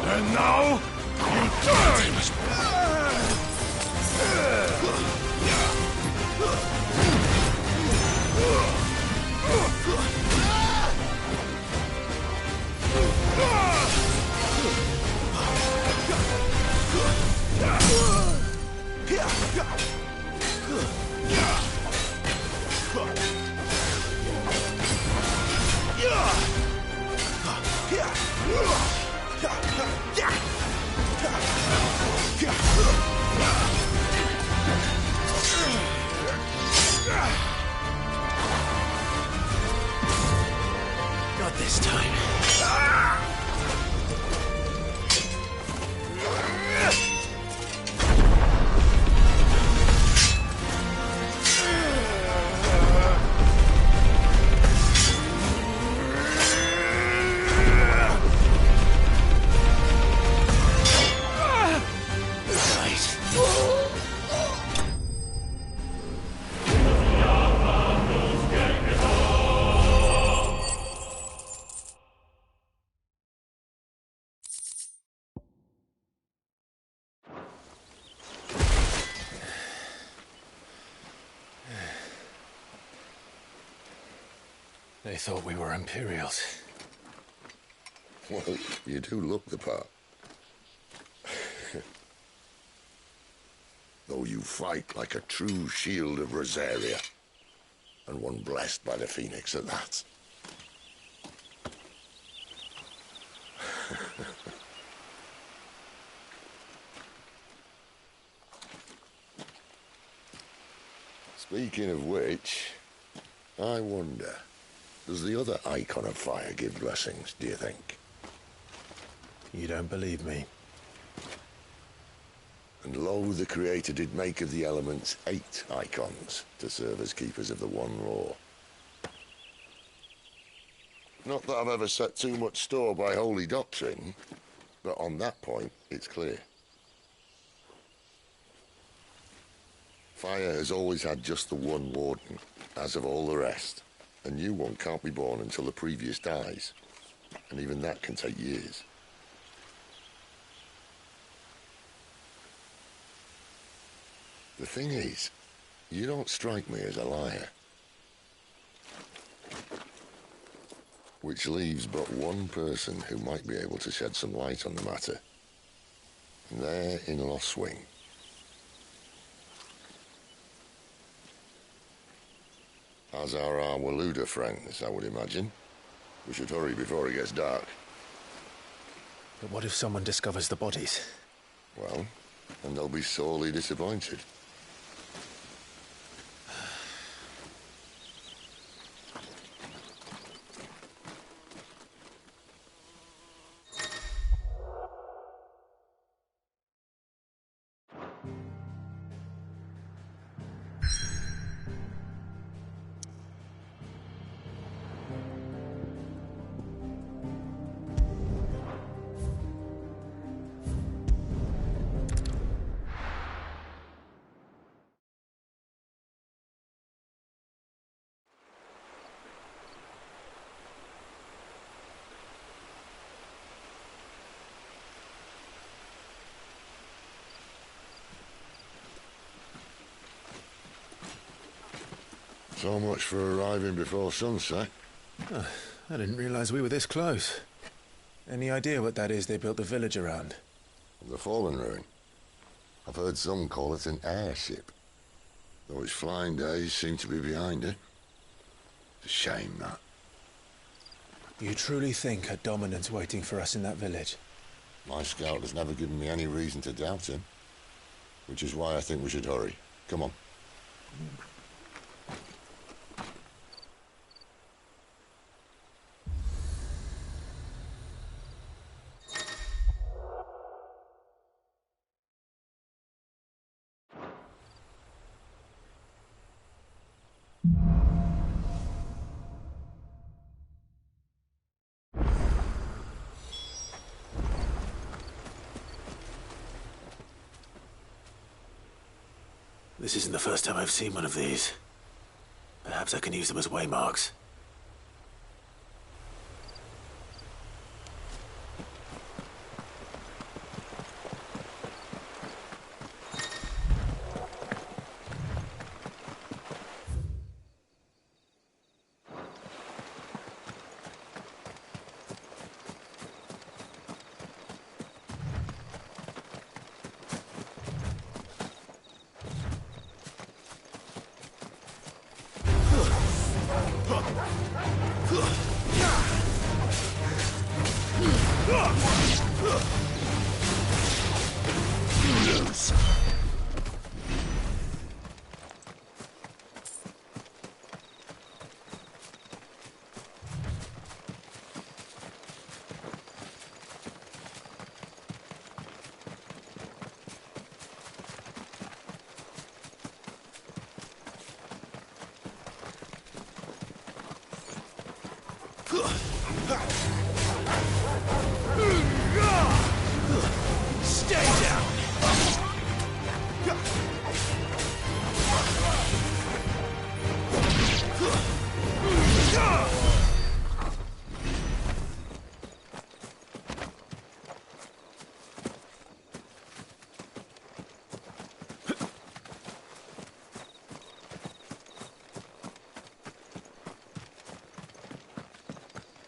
And now, you turn! Not this time. They thought we were Imperials. Well, you do look the part. Though you fight like a true shield of Rosaria. And one blessed by the Phoenix at that. Speaking of which, I wonder, does the other icon of fire give blessings, do you think? You don't believe me? And lo, the Creator did make of the elements 8 icons to serve as keepers of the one law. Not that I've ever set too much store by holy doctrine, but on that point, it's clear. Fire has always had just the one warden, as of all the rest. A new one can't be born until the previous dies, and even that can take years. The thing is, you don't strike me as a liar. Which leaves but one person who might be able to shed some light on the matter. And they're in Lost Swing. As are our Waluda friends, I would imagine. We should hurry before it gets dark. But what if someone discovers the bodies? Well, and they'll be sorely disappointed. So much for arriving before sunset. Oh, I didn't realize we were this close. Any idea what that is they built the village around? The fallen ruin. I've heard some call it an airship. Though its flying days seem to be behind it. It's a shame, that. You truly think a dominant's waiting for us in that village? My scout has never given me any reason to doubt him. Which is why I think we should hurry. Come on. This isn't the first time I've seen one of these. Perhaps I can use them as waymarks. Stay down!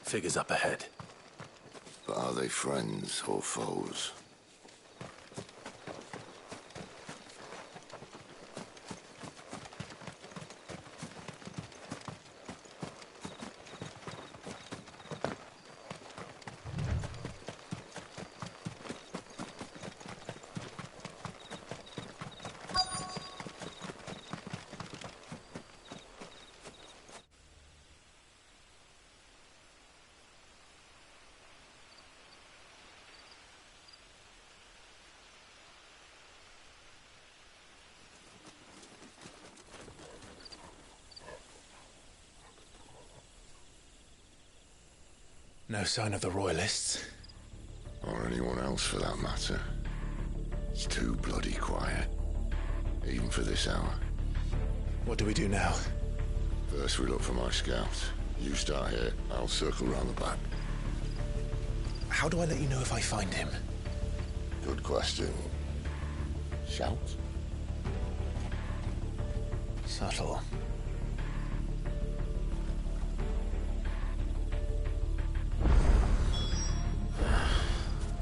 Figures up ahead. But are they friends or foes? No sign of the Royalists. Or anyone else for that matter. It's too bloody quiet. Even for this hour. What do we do now? First we look for my scout. You start here, I'll circle round the back. How do I let you know if I find him? Good question. Shout? Subtle.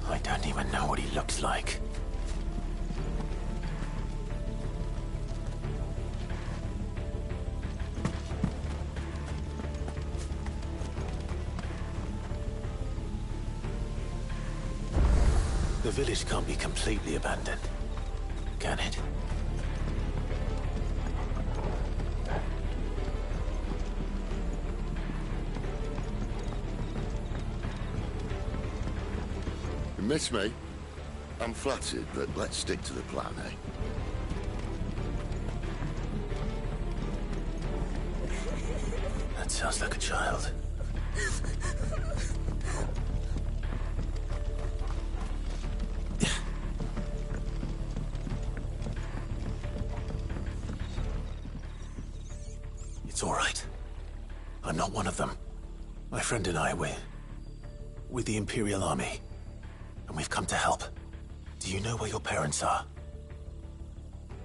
I don't even know what he looks like. The village can't be completely abandoned, can it? You miss me? I'm flattered, but let's stick to the plan, eh? That sounds like a child. It's all right. I'm not one of them. My friend and I, we're with the Imperial Army. And we've come to help. Do you know where your parents are?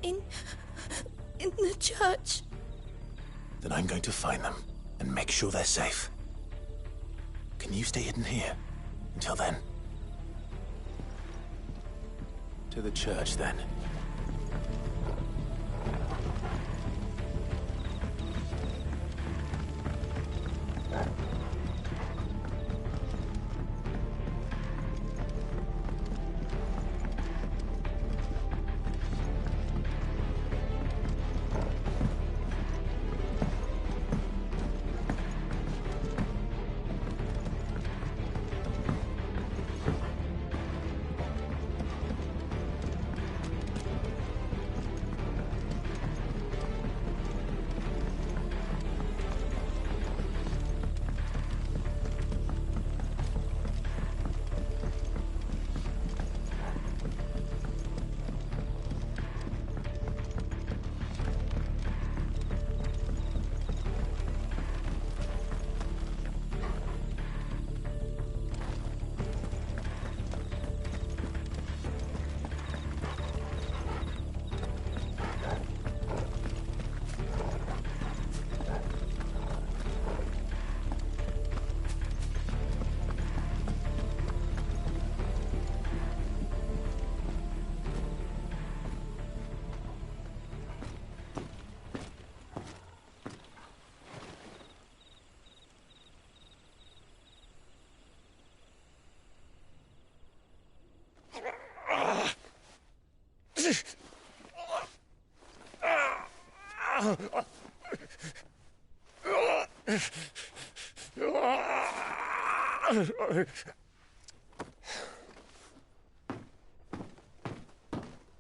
In the church. Then I'm going to find them and make sure they're safe. Can you stay hidden here until then? To the church, then.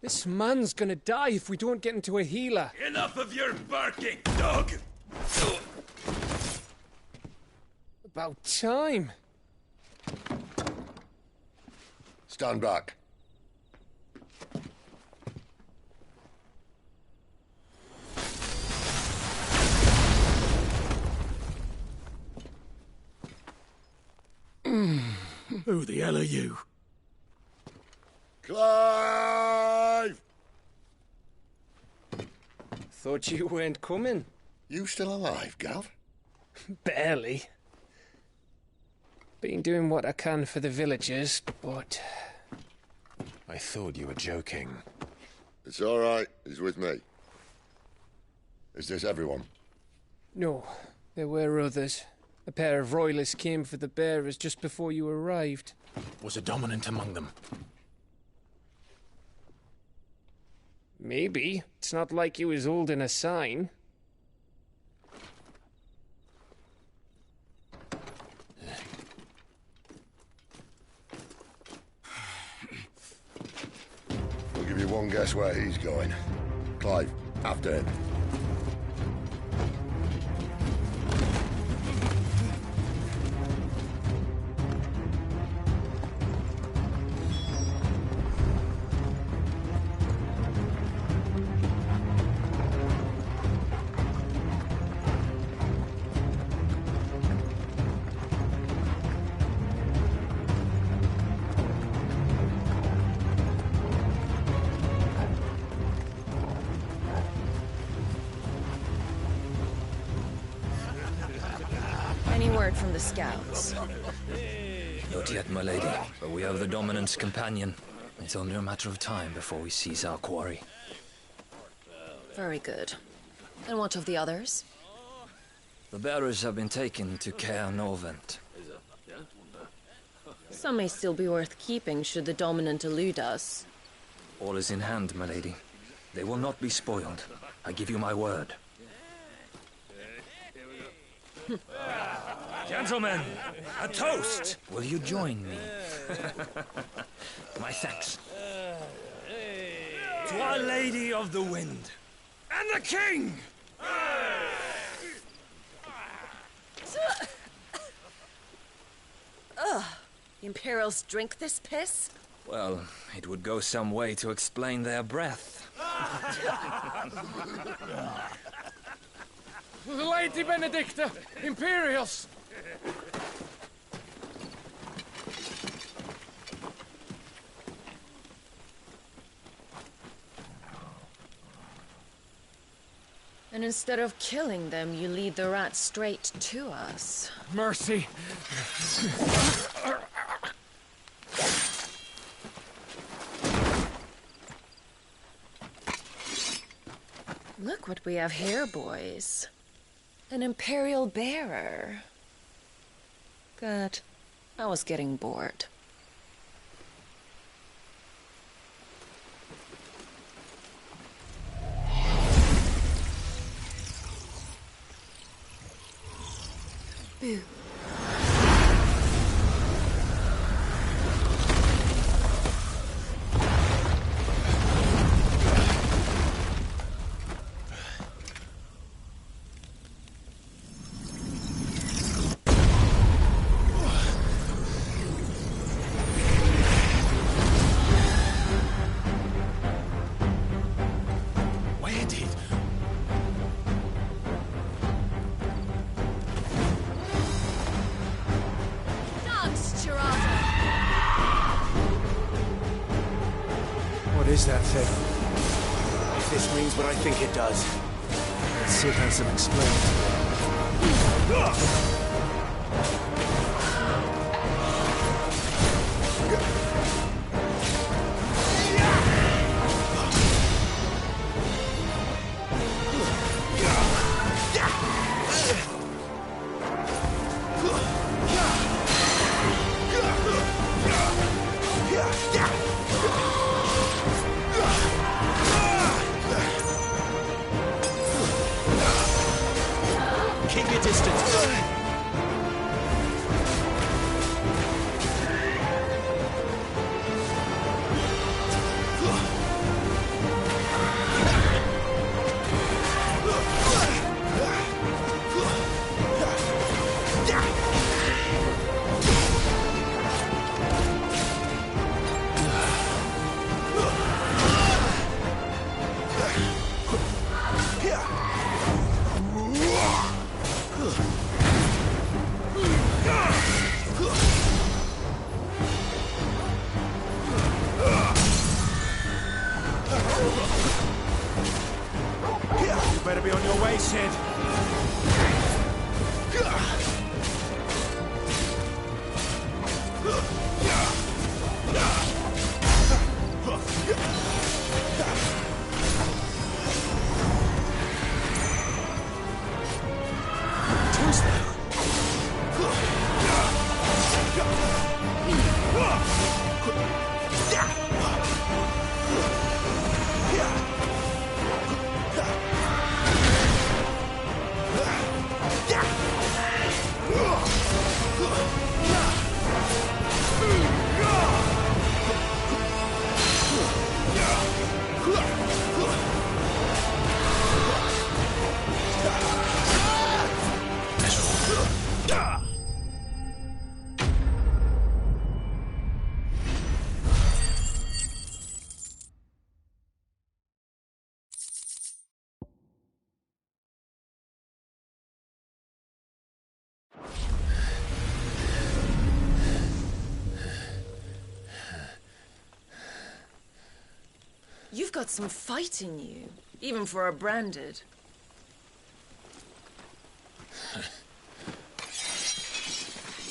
This man's gonna die if we don't get into a healer. Enough of your barking, dog! About time. Stand back. Who the hell are you? Clive! Thought you weren't coming. You still alive, Gav? Barely. Been doing what I can for the villagers, but... I thought you were joking. It's all right. He's with me. Is this everyone? No, there were others. A pair of royalists came for the bearers just before you arrived. Was a dominant among them? Maybe. It's not like he was holding a sign. We'll give you one guess where he's going. Clive, after him. Any word from the scouts? Not yet, my lady, but we have the dominant's companion. It's only a matter of time before we seize our quarry. Very good. And what of the others? The bearers have been taken to Caer Novent. Some may still be worth keeping should the dominant elude us. All is in hand, my lady. They will not be spoiled. I give you my word. Gentlemen, a toast! Will you join me? My thanks. To Our Lady of the Wind. And the King! Ugh. The Imperials drink this piss? Well, it would go some way to explain their breath. Lady Benedicta! Imperials! And instead of killing them, you lead the rats straight to us. Mercy! Look what we have here, boys. An Imperial bearer. Good. I was getting bored. Boo. What is that thing? If this means what I think it does, Sid has them explained. Keep your distance. You've got some fight in you, even for a branded.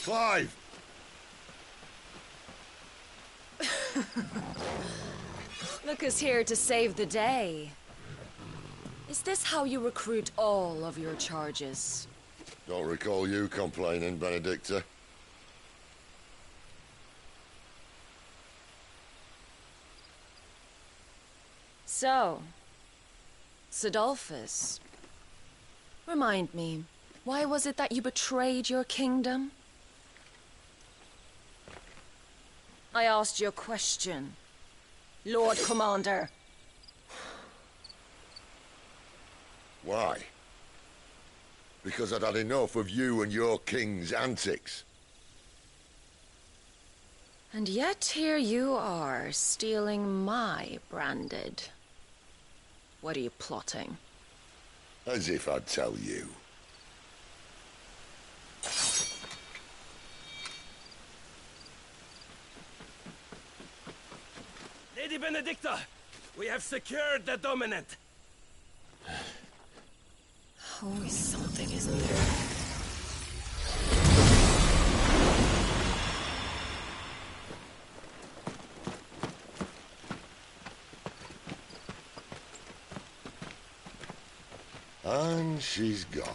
Clive! Look who's here to save the day. Is this how you recruit all of your charges? Don't recall you complaining, Benedicta. So, Sidolphus, remind me, why was it that you betrayed your kingdom? I asked you a question, Lord Commander. Why? Because I'd had enough of you and your king's antics. And yet here you are, stealing my branded. What are you plotting? As if I'd tell you. Lady Benedicta, we have secured the dominant. Always something, isn't there? And she's gone.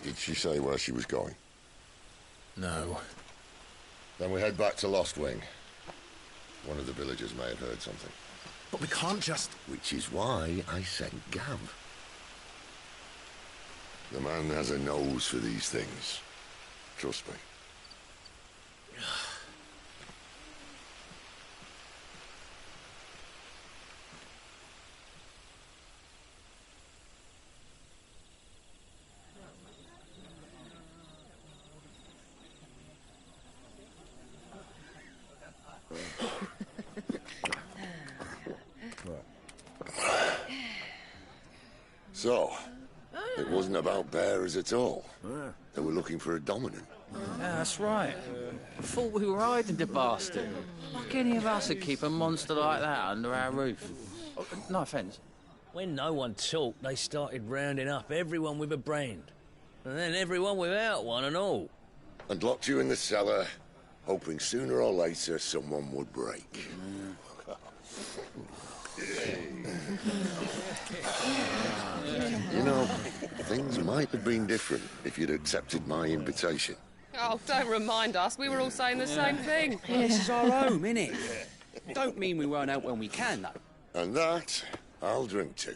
Did she say where she was going? No. Then we head back to Lost Wing. One of the villagers may have heard something. But we can't just... Which is why I sent Gav. The man has a nose for these things. Trust me. So, it wasn't about bearers at all. They were looking for a dominant. Yeah, that's right. Thought we were hiding the bastard. Like any of us would keep a monster like that under our roof. Oh, no offence. When no one talked, they started rounding up everyone with a brand. And then everyone without one and all. And locked you in the cellar, hoping sooner or later someone would break. You know, things might have been different if you'd accepted my invitation. Oh, don't remind us. We were all saying the same thing. This is our home, innit? Don't mean we won't out when we can, though. And that, I'll drink to.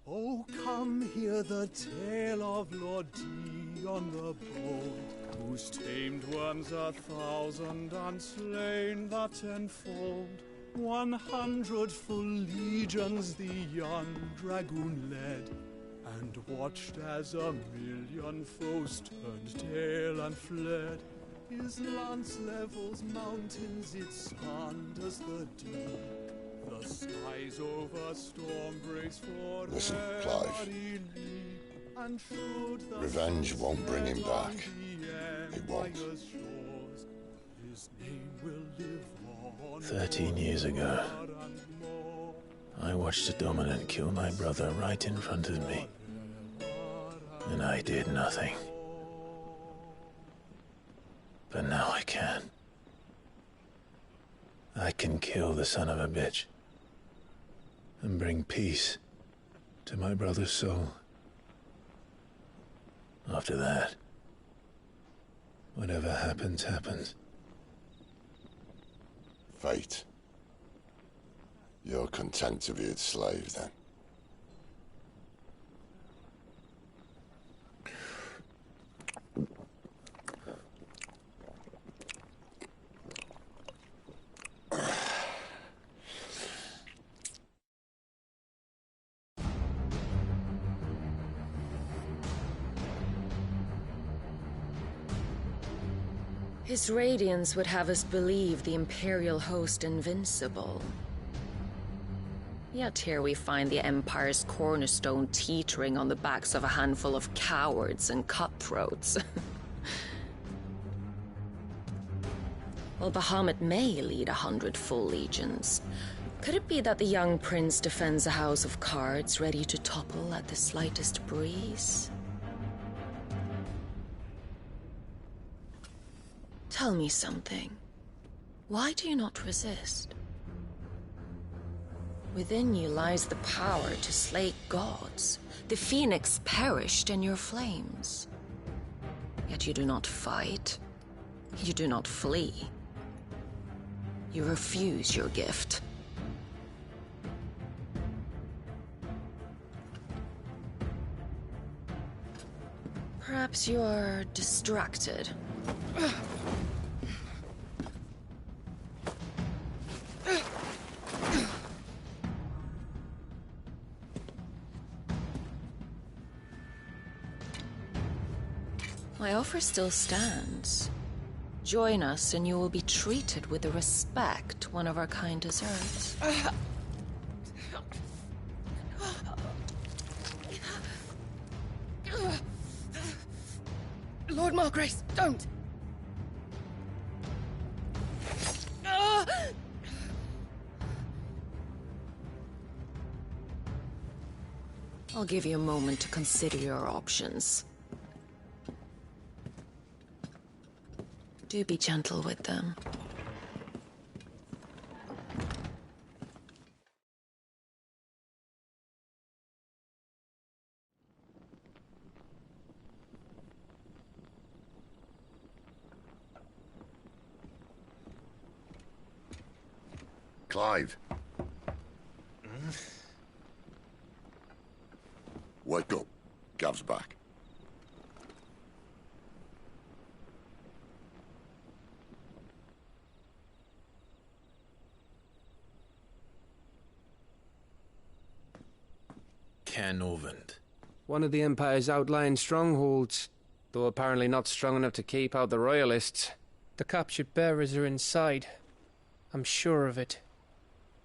Oh, come hear the tale of Lord Dion the Bold, who's tamed worms 1,000 and slain the tenfold. 100 full legions the young dragoon led, and watched as 1,000,000 foes turned tail and fled. His lance levels mountains, it slanders the deep. The skies over storm breaks for Listen, Clive. Revenge won't bring him back. It won't. 13 years ago, I watched a dominant kill my brother right in front of me. And I did nothing. But now I can. I can kill the son of a bitch. And bring peace to my brother's soul. After that, whatever happens, happens. Fate. You're content to be its slave, then? His radiance would have us believe the Imperial host invincible. Yet here we find the Empire's cornerstone teetering on the backs of a handful of cowards and cutthroats. Well, Bahamut may lead 100 full legions. Could it be that the young prince defends a house of cards ready to topple at the slightest breeze? Tell me something. Why do you not resist? Within you lies the power to slay gods. The phoenix perished in your flames. Yet you do not fight. You do not flee. You refuse your gift. Perhaps you are distracted. My offer still stands. Join us and you will be treated with the respect one of our kind deserves. Lord Margrace, don't! I'll give you a moment to consider your options. Do be gentle with them. Clive. Wake up. Gav's back. Caernarvon. One of the Empire's outlying strongholds, though apparently not strong enough to keep out the Royalists. The captured bearers are inside. I'm sure of it.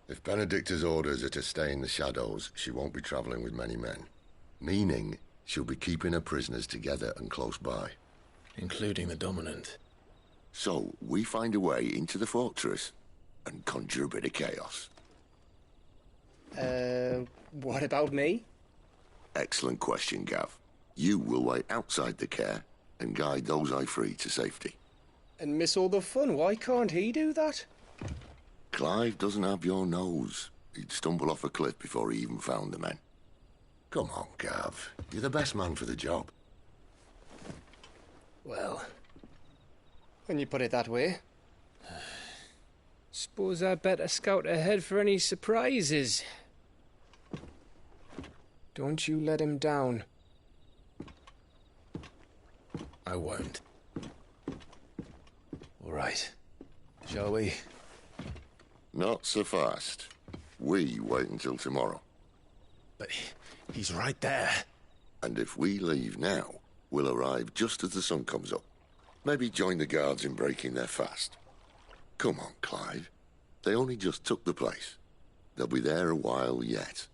If Benedicta's orders are to stay in the shadows, she won't be travelling with many men. Meaning, she'll be keeping her prisoners together and close by. Including the Dominant. So, we find a way into the fortress and conjure a bit of chaos. What about me? Excellent question, Gav. You will wait outside the care and guide those I free to safety. And miss all the fun. Why can't he do that? Clive doesn't have your nose. He'd stumble off a cliff before he even found the men. Come on, Gav. You're the best man for the job. Well, when you put it that way. Suppose I'd better scout ahead for any surprises. Don't you let him down. I won't. All right. Shall we? Not so fast. We wait until tomorrow. But he's right there. And if we leave now, we'll arrive just as the sun comes up. Maybe join the guards in breaking their fast. Come on, Clive. They only just took the place. They'll be there a while yet.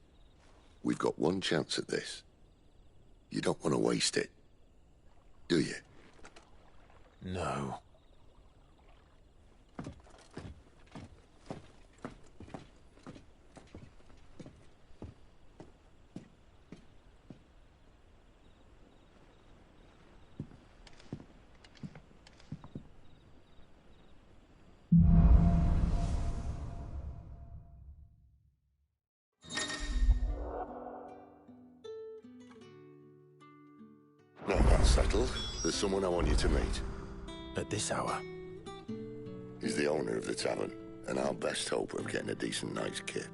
We've got one chance at this. You don't want to waste it, do you? No. Now that's settled. There's someone I want you to meet. At this hour? He's the owner of the tavern, and our best hope of getting a decent night's kip.